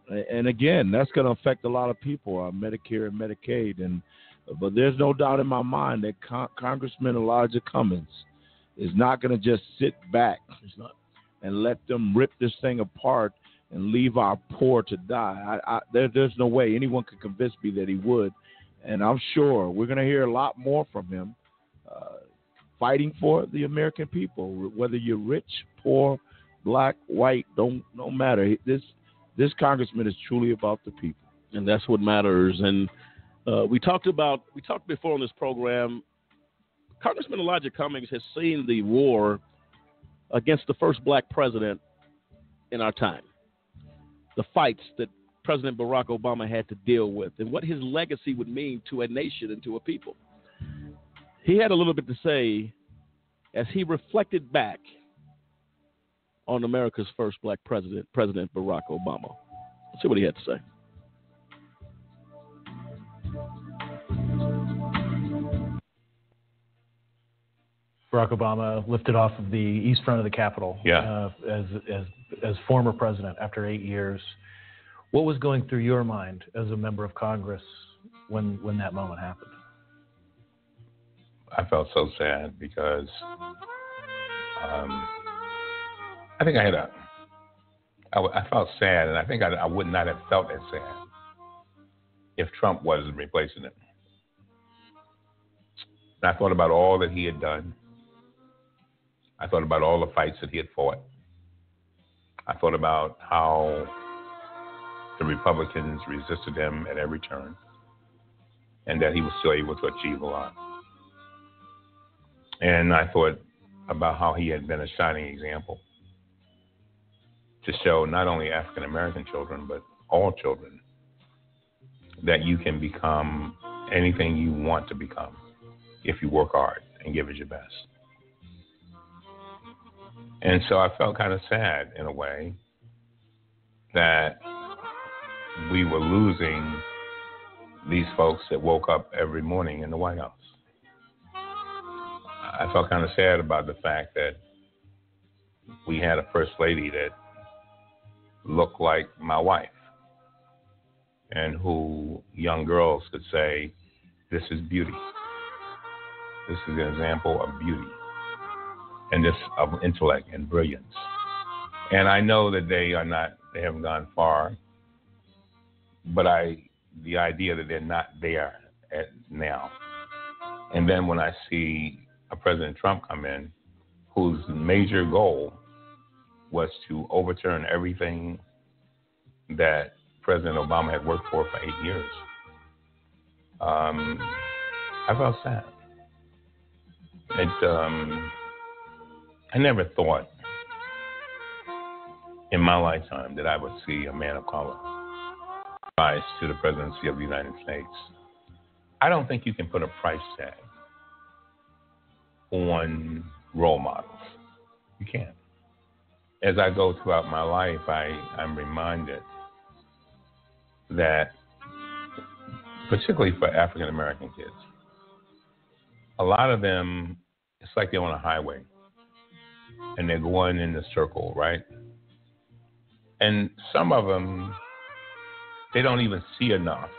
and again, that's going to affect a lot of people, Medicare and Medicaid, but there's no doubt in my mind that Congressman Elijah Cummings is not going to just sit back and let them rip this thing apart and leave our poor to die. There's no way anyone could convince me that he would. And I'm sure we're going to hear a lot more from him fighting for the American people, whether you're rich, poor, black, white, no matter. This congressman is truly about the people. And that's what matters. And we talked before on this program, Congressman Elijah Cummings has seen the war against the first black president in our time, the fights that President Barack Obama had to deal with, and what his legacy would mean to a nation and to a people. He had a little bit to say as he reflected back on America's first black president, President Barack Obama. Let's see what he had to say. Barack Obama lifted off of the east front of the Capitol as former president after 8 years. What was going through your mind as a member of Congress when that moment happened? I felt so sad because I think I felt sad, and I think I would not have felt as sad if Trump wasn't replacing him. And I thought about all that he had done. I thought about all the fights that he had fought. I thought about how the Republicans resisted him at every turn, and that he was still able to achieve a lot. And I thought about how he had been a shining example to show not only African American children, but all children, that you can become anything you want to become if you work hard and give it your best. And so I felt kind of sad in a way that we were losing these folks that woke up every morning in the White House. I felt kind of sad about the fact that we had a first lady that looked like my wife, and who young girls could say, this is beauty. This is an example of beauty, and this of intellect and brilliance. And I know that they haven't gone far, but the idea that they're not there now. And then when I see a President Trump come in, whose major goal was to overturn everything that President Obama had worked for 8 years, I felt sad. I never thought in my lifetime that I would see a man of color rise to the presidency of the United States. I don't think you can put a price tag on role models. You can't. As I go throughout my life, I'm reminded that, particularly for African American kids, a lot of them, it's like they're on a highway and they're going in the circle, right? And some of them, they don't even see enough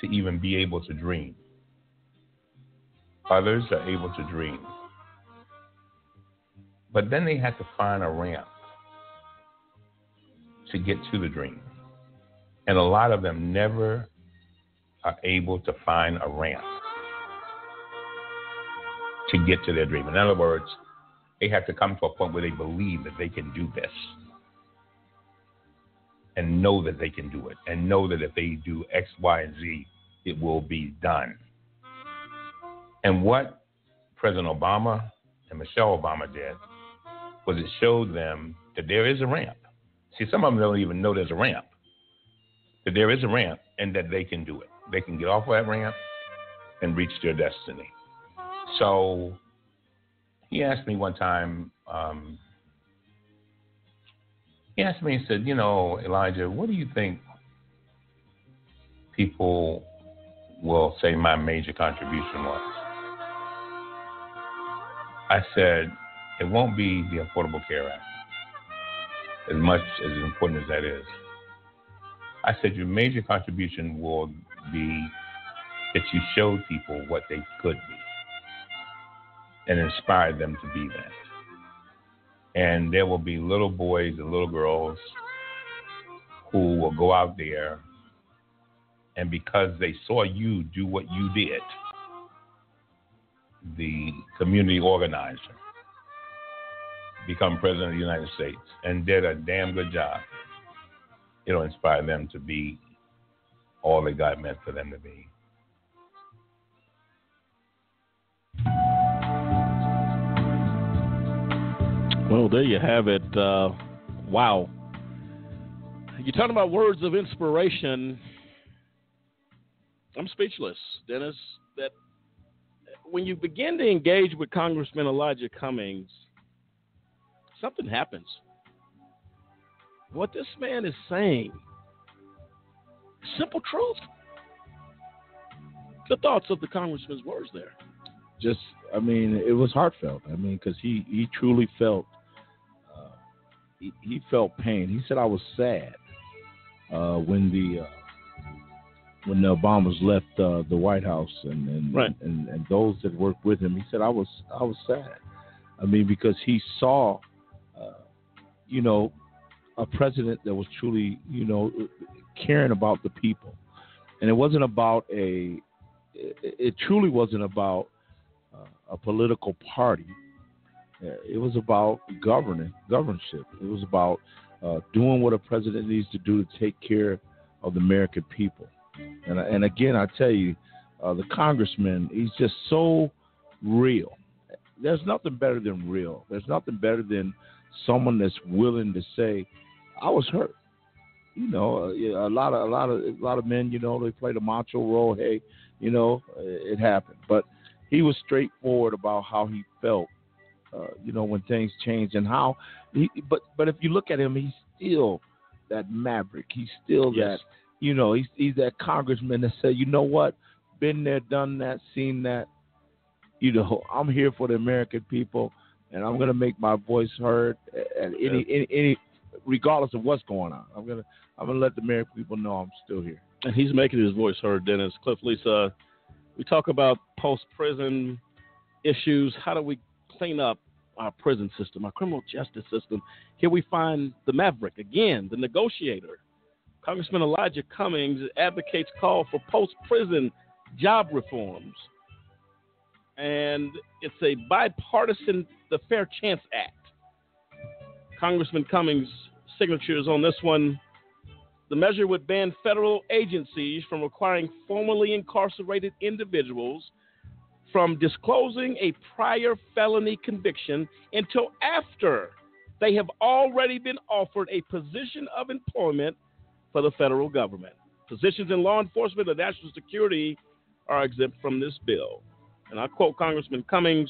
to even be able to dream. Others are able to dream. But then they have to find a ramp to get to the dream. And a lot of them never are able to find a ramp to get to their dream. In other words, they have to come to a point where they believe that they can do this and know that they can do it and know that if they do X, Y, and Z, it will be done. And what President Obama and Michelle Obama did was it showed them that there is a ramp. See, some of them don't even know there's a ramp. That there is a ramp and that they can do it. They can get off of that ramp and reach their destiny. So he asked me one time, he said, you know, Elijah, what do you think people will say my major contribution was? I said, it won't be the Affordable Care Act, as much as important as that is. I said, your major contribution will be that you showed people what they could be and inspired them to be that. And there will be little boys and little girls who will go out there, and because they saw you do what you did, the community organizer, become president of the United States, and did a damn good job, it'll inspire them to be all that God meant for them to be. Well, there you have it. Wow. You're talking about words of inspiration. I'm speechless, Dennis, that when you begin to engage with Congressman Elijah Cummings, something happens. What this man is saying, simple truth. The thoughts of the congressman's words there. Just, I mean, it was heartfelt. I mean, because he truly felt, he felt pain. He said, I was sad when the Obamas left the White House and those that worked with him. He said, I was sad. I mean, because he saw, you know, a president that was truly, you know, caring about the people. And it wasn't about it truly wasn't about a political party. It was about governorship. It was about doing what a president needs to do to take care of the American people. And again, I tell you, the congressman, he's just so real. There's nothing better than real. There's nothing better than someone that's willing to say, I was hurt. You know, a lot of men, you know, they play the macho role. Hey, you know, it happened. But he was straightforward about how he felt, you know, when things changed and how. But if you look at him, he's still that maverick. He's still that, you know, he's that congressman that said, you know what, been there, done that, seen that. You know, I'm here for the American people, and I'm going to make my voice heard at any regardless of what's going on. I'm gonna let the American people know I'm still here. And he's making his voice heard, Dennis. Cliff, Lisa, we talk about post-prison issues. How do we clean up our prison system, our criminal justice system? Here we find the maverick, again, the negotiator. Congressman Elijah Cummings advocates call for post-prison job reforms. And it's a bipartisan, the Fair Chance Act. Congressman Cummings' signature is on this one. The measure would ban federal agencies from requiring formerly incarcerated individuals from disclosing a prior felony conviction until after they have already been offered a position of employment for the federal government. Positions in law enforcement and national security are exempt from this bill. And I quote Congressman Cummings,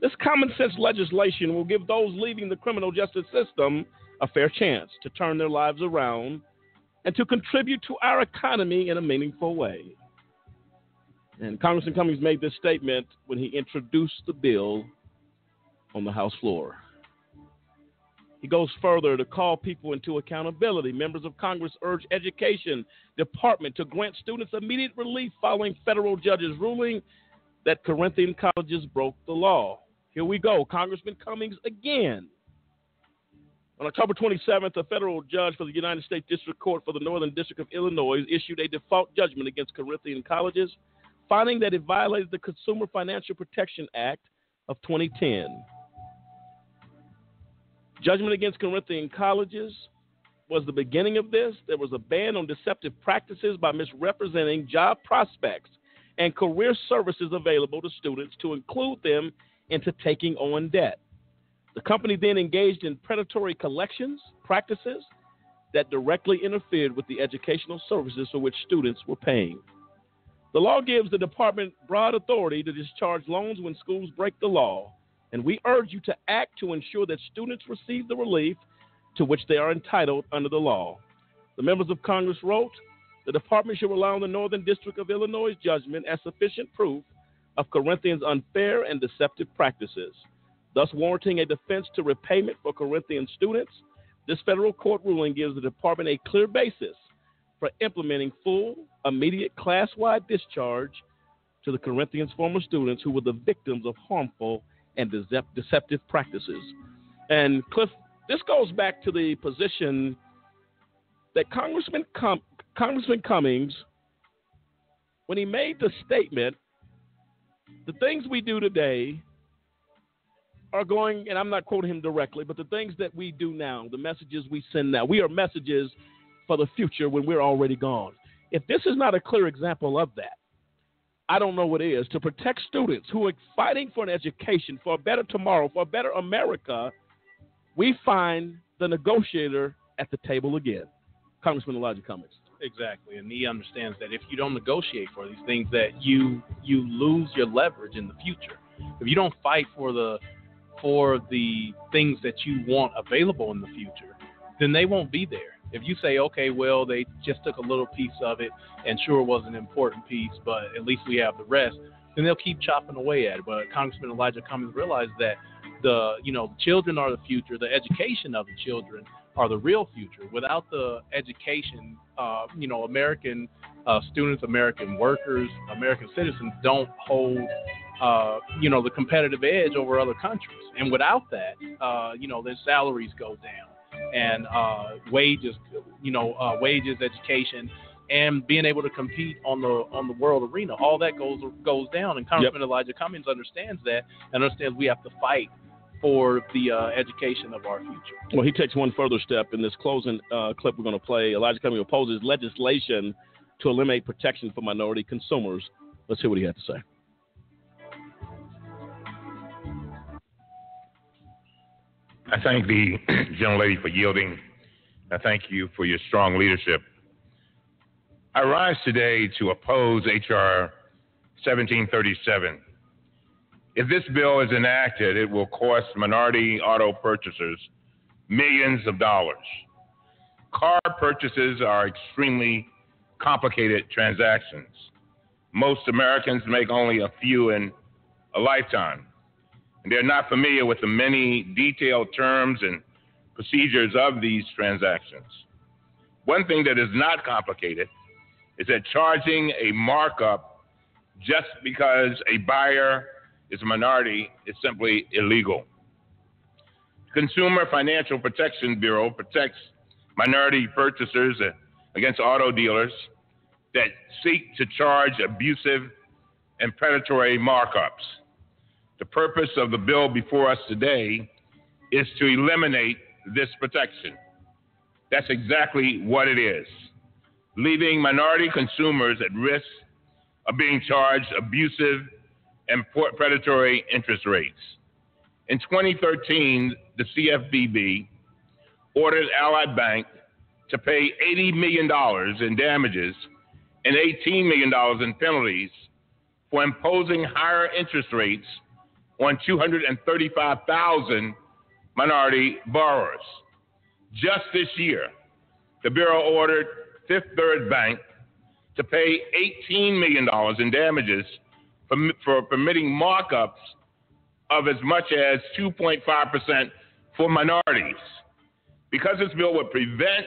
this common sense legislation will give those leaving the criminal justice system a fair chance to turn their lives around and to contribute to our economy in a meaningful way. And Congressman Cummings made this statement when he introduced the bill on the House floor. He goes further to call people into accountability. Members of Congress urge Education Department to grant students immediate relief following federal judge's ruling that Corinthian colleges broke the law. Here we go. Congressman Cummings again. On October 27th, a federal judge for the United States District Court for the Northern District of Illinois issued a default judgment against Corinthian colleges, finding that it violated the Consumer Financial Protection Act of 2010. Judgment against Corinthian colleges was the beginning of this. There was a ban on deceptive practices by misrepresenting job prospects and career services available to students to include them into taking on debt. The company then engaged in predatory collections practices that directly interfered with the educational services for which students were paying. The law gives the department broad authority to discharge loans when schools break the law, and we urge you to act to ensure that students receive the relief to which they are entitled under the law. The members of Congress wrote, the department should rely on the Northern District of Illinois' judgment as sufficient proof of Corinthians' unfair and deceptive practices, thus warranting a defense to repayment for Corinthian students. This federal court ruling gives the department a clear basis for implementing full, immediate class-wide discharge to the Corinthians' former students who were the victims of harmful and deceptive practices. And Cliff, this goes back to the position that Congressman Cummings, when he made the statement, the things we do today are going, and I'm not quoting him directly, but the things that we do now, the messages we send now, we are messages for the future when we're already gone. If this is not a clear example of that, I don't know what is. To protect students who are fighting for an education, for a better tomorrow, for a better America, we find the negotiator at the table again, Congressman Elijah Cummings. Exactly, and he understands that if you don't negotiate for these things, that you lose your leverage in the future. If you don't fight for the things that you want available in the future, then they won't be there. If you say, okay, well, they just took a little piece of it, and sure, it was an important piece, but at least we have the rest, then they'll keep chopping away at it. But Congressman Elijah Cummings realized that the children are the future, the education of the children are the real future. Without the education, American students, American workers, American citizens don't hold, the competitive edge over other countries. And without that, their salaries go down, and wages, education, and being able to compete on the world arena, all that goes down. And Congressman Elijah Cummings understands that, and understands we have to fight for the education of our future. Well, he takes one further step in this closing clip we're going to play. Elijah Cummings opposes legislation to eliminate protection for minority consumers. Let's hear what he had to say. I thank the gentlelady for yielding. I thank you for your strong leadership. I rise today to oppose H.R. 1737. If this bill is enacted, it will cost minority auto purchasers millions of dollars. Car purchases are extremely complicated transactions. Most Americans make only a few in a lifetime, and they're not familiar with the many detailed terms and procedures of these transactions. One thing that is not complicated is that charging a markup just because a buyer is a minority is simply illegal. Consumer Financial Protection Bureau protects minority purchasers against auto dealers that seek to charge abusive and predatory markups. The purpose of the bill before us today is to eliminate this protection. That's exactly what it is, leaving minority consumers at risk of being charged abusive and predatory interest rates. In 2013, the CFPB ordered Allied Bank to pay $80 million in damages and $18 million in penalties for imposing higher interest rates on 235,000 minority borrowers. Just this year, the Bureau ordered Fifth Third Bank to pay $18 million in damages for permitting markups of as much as 2.5% for minorities. Because this bill would prevent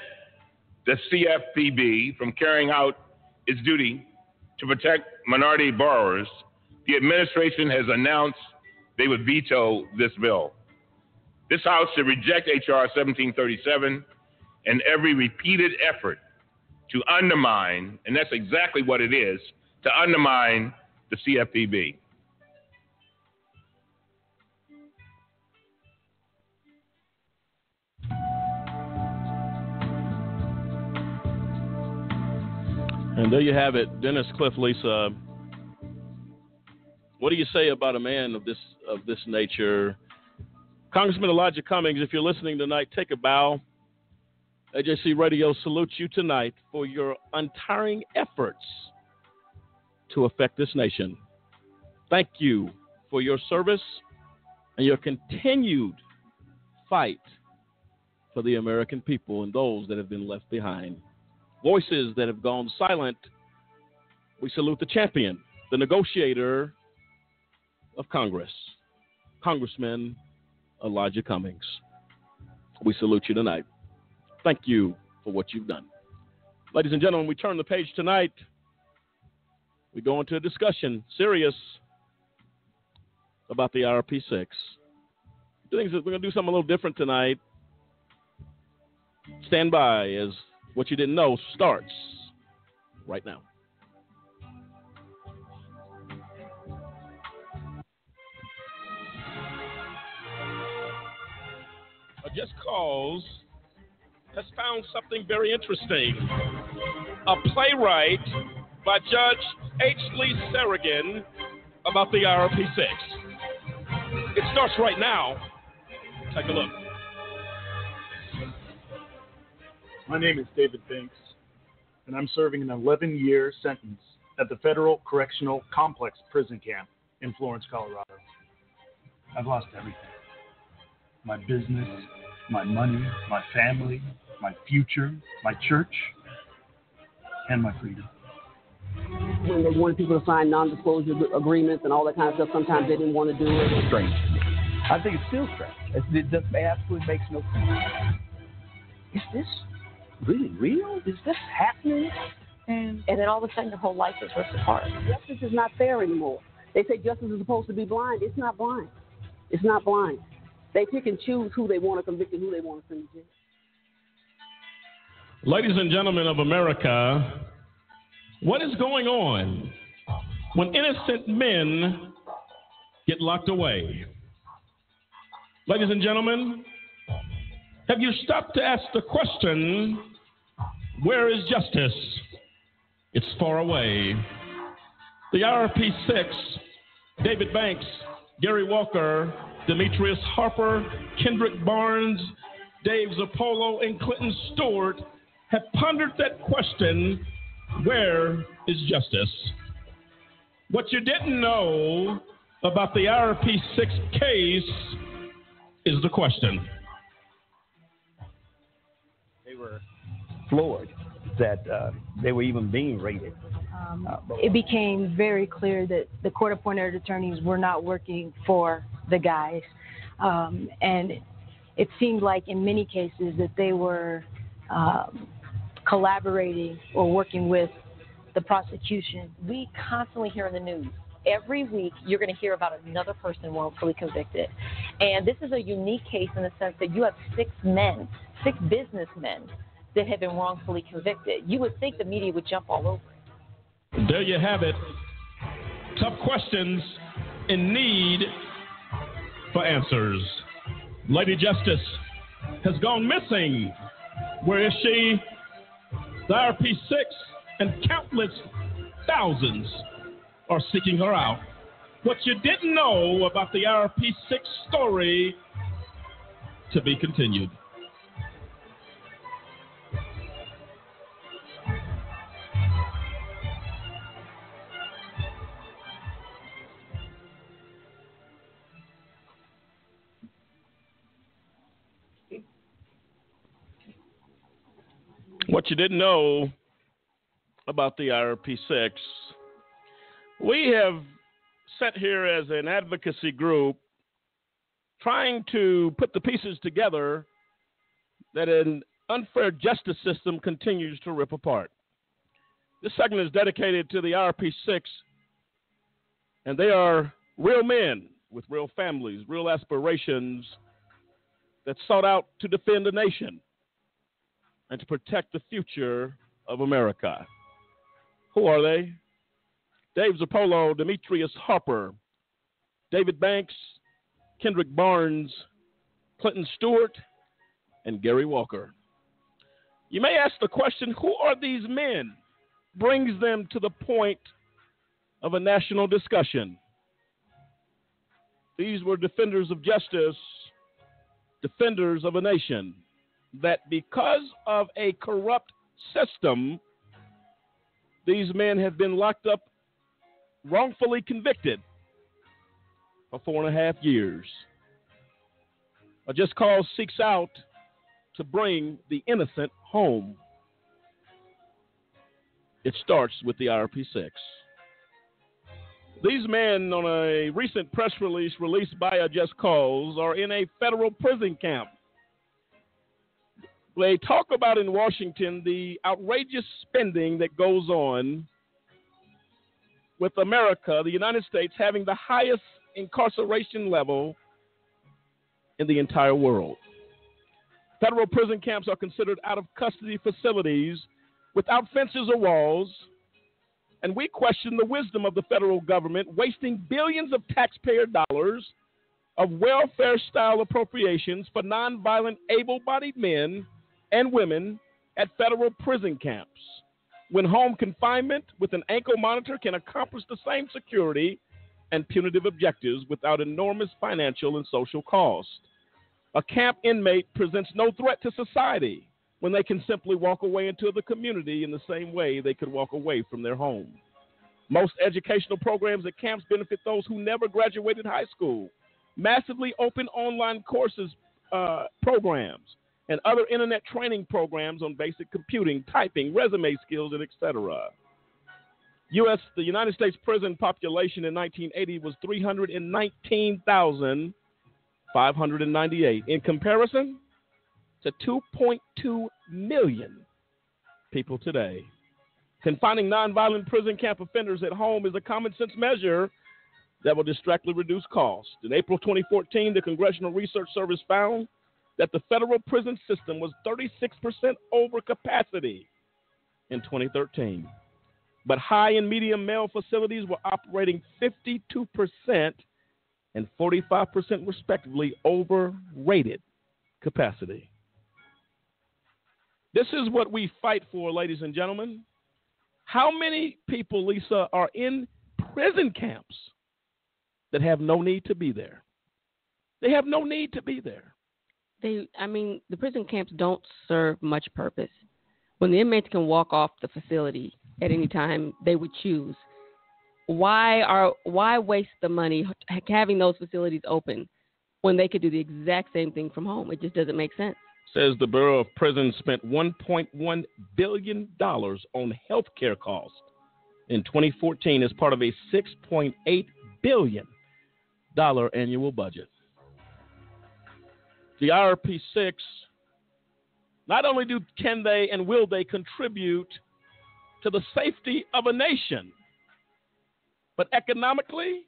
the CFPB from carrying out its duty to protect minority borrowers, the administration has announced they would veto this bill. This House should reject H.R. 1737 and every repeated effort to undermine, and that's exactly what it is, to undermine the CFPB. And there you have it. Dennis, Cliff, Lisa, What do you say about a man of this nature? Congressman Elijah Cummings, if you're listening tonight, take a bow. AJC Radio salutes you tonight for your untiring efforts to affect this nation. Thank you for your service and your continued fight for the American people and those that have been left behind. Voices that have gone silent, we salute the champion, the negotiator of Congress, Congressman Elijah Cummings. We salute you tonight. Thank you for what you've done. Ladies and gentlemen, we turn the page tonight. We go into a discussion, serious, about the IRP6. We're going to do something a little different tonight. Stand by as What You Didn't Know starts right now. A Just Cause has found something very interesting. A playwright by Judge H. Lee Sarragan about the IRP6. It starts right now. Take a look. My name is David Banks, and I'm serving an 11-year sentence at the Federal Correctional Complex Prison Camp in Florence, Colorado. I've lost everything. My business, my money, my family, my future, my church, and my freedom. When they wanted people to sign non-disclosure agreements and all that kind of stuff, sometimes they didn't want to do it. Strange to me. I think it's still strange. It just absolutely makes no sense. Is this really real? Is this happening? And then all of a sudden your whole life is ripped apart. Justice is not fair anymore. They say justice is supposed to be blind. It's not blind. It's not blind. They pick and choose who they want to convict and who they want to send to jail. Ladies and gentlemen of America, what is going on when innocent men get locked away? Ladies and gentlemen, have you stopped to ask the question, where is justice? It's far away. The IRP6, David Banks, Gary Walker, Demetrius Harper, Kendrick Barnes, Dave Zappolo, and Clinton Stewart have pondered that question, where is justice? What you didn't know about the IRP6 case is the question. They were floored that they were even being raided. It became very clear that the court-appointed attorneys were not working for the guys. And it seemed like in many cases that they were collaborating or working with the prosecution. We constantly hear in the news, every week you're going to hear about another person wrongfully convicted. And this is a unique case in the sense that you have six businessmen that have been wrongfully convicted. You would think the media would jump all over it. There you have it. Tough questions in need for answers. Lady Justice has gone missing. Where is she? The IRP6 and countless thousands are seeking her out. What you didn't know about the IRP6 story to be continued. What you didn't know about the IRP6. We have sat here as an advocacy group trying to put the pieces together that an unfair justice system continues to rip apart. This segment is dedicated to the IRP6, and they are real men with real families, real aspirations that sought out to defend the nation and to protect the future of America. Who are they? Dave Zappolo, Demetrius Harper, David Banks, Kendrick Barnes, Clinton Stewart, and Gary Walker. You may ask the question, who are these men? Brings them to the point of a national discussion. These were defenders of justice, defenders of a nation, that because of a corrupt system, these men have been locked up, wrongfully convicted for 4.5 years. A just cause seeks out to bring the innocent home. It starts with the IRP-6. These men, on a recent press release released by A Just Cause, are in a federal prison camp. They talk about in Washington the outrageous spending that goes on with America, the United States, having the highest incarceration level in the entire world. Federal prison camps are considered out-of-custody facilities without fences or walls, and we question the wisdom of the federal government wasting billions of taxpayer dollars of welfare-style appropriations for nonviolent, able-bodied men and women at federal prison camps, when home confinement with an ankle monitor can accomplish the same security and punitive objectives without enormous financial and social cost. A camp inmate presents no threat to society when they can simply walk away into the community in the same way they could walk away from their home. Most educational programs at camps benefit those who never graduated high school. Massively open online courses, programs, and other internet training programs on basic computing, typing, resume skills, and etc. The United States prison population in 1980 was 319,598. In comparison to 2.2 million people today. Confining nonviolent prison camp offenders at home is a common sense measure that will distractly reduce costs. In April 2014, the Congressional Research Service found that the federal prison system was 36% over capacity in 2013. But high and medium male facilities were operating 52% and 45% respectively overrated capacity. This is what we fight for, ladies and gentlemen. How many people, Lisa, are in prison camps that have no need to be there? They have no need to be there. The prison camps don't serve much purpose. When the inmates can walk off the facility at any time they would choose, why waste the money having those facilities open when they could do the exact same thing from home? It just doesn't make sense. Says the Bureau of Prisons spent $1.1 billion on health care costs in 2014 as part of a $6.8 billion annual budget. The IRP-6, not only can they and will they contribute to the safety of a nation, but economically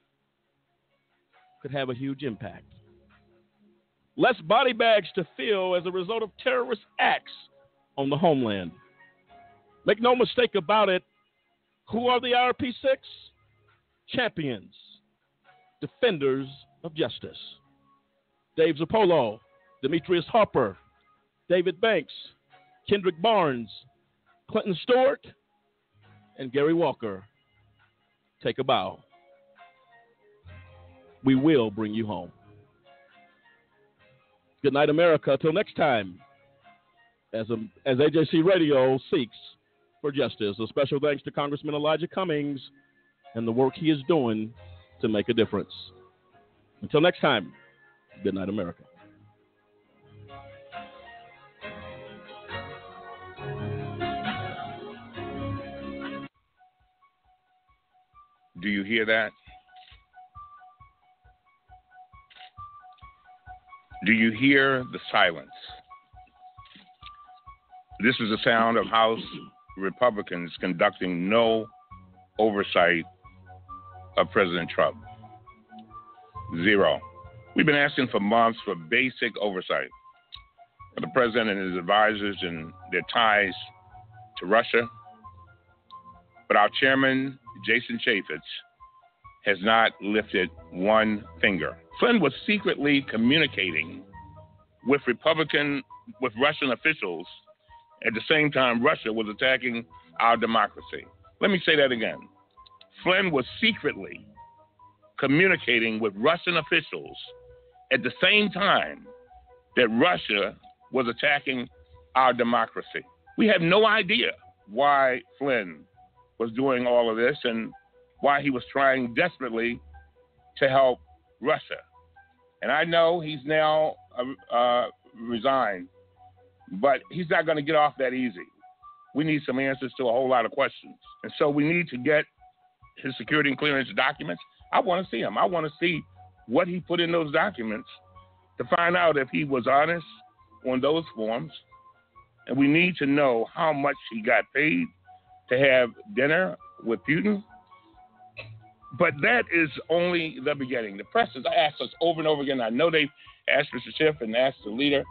could have a huge impact. Less body bags to fill as a result of terrorist acts on the homeland. Make no mistake about it, who are the IRP-6? Champions, defenders of justice. Dave Zappolo, Demetrius Harper, David Banks, Kendrick Barnes, Clinton Stewart, and Gary Walker. Take a bow. We will bring you home. Good night, America. Till next time, as AJC Radio seeks for justice. A special thanks to Congressman Elijah Cummings and the work he is doing to make a difference. Until next time, good night, America. Do you hear that? Do you hear the silence? This is the sound of House Republicans conducting no oversight of President Trump. Zero. We've been asking for months for basic oversight of the president and his advisors and their ties to Russia. But our chairman, Jason Chaffetz, has not lifted one finger. Flynn was secretly communicating with Russian officials. At the same time, Russia was attacking our democracy. Let me say that again. Flynn was secretly communicating with Russian officials at the same time that Russia was attacking our democracy. We have no idea why Flynn was doing all of this and why he was trying desperately to help Russia. And I know he's now resigned, but he's not going to get off that easy. We need some answers to a whole lot of questions. And so we need to get his security and clearance documents. I want to see them. I want to see what he put in those documents to find out if he was honest on those forms. And we need to know how much he got paid to have dinner with Putin. But that is only the beginning. The press has asked us over and over again. I know they've asked Mr. Schiff and asked the leader,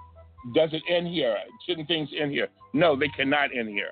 does it end here? Shouldn't things end here? No, they cannot end here.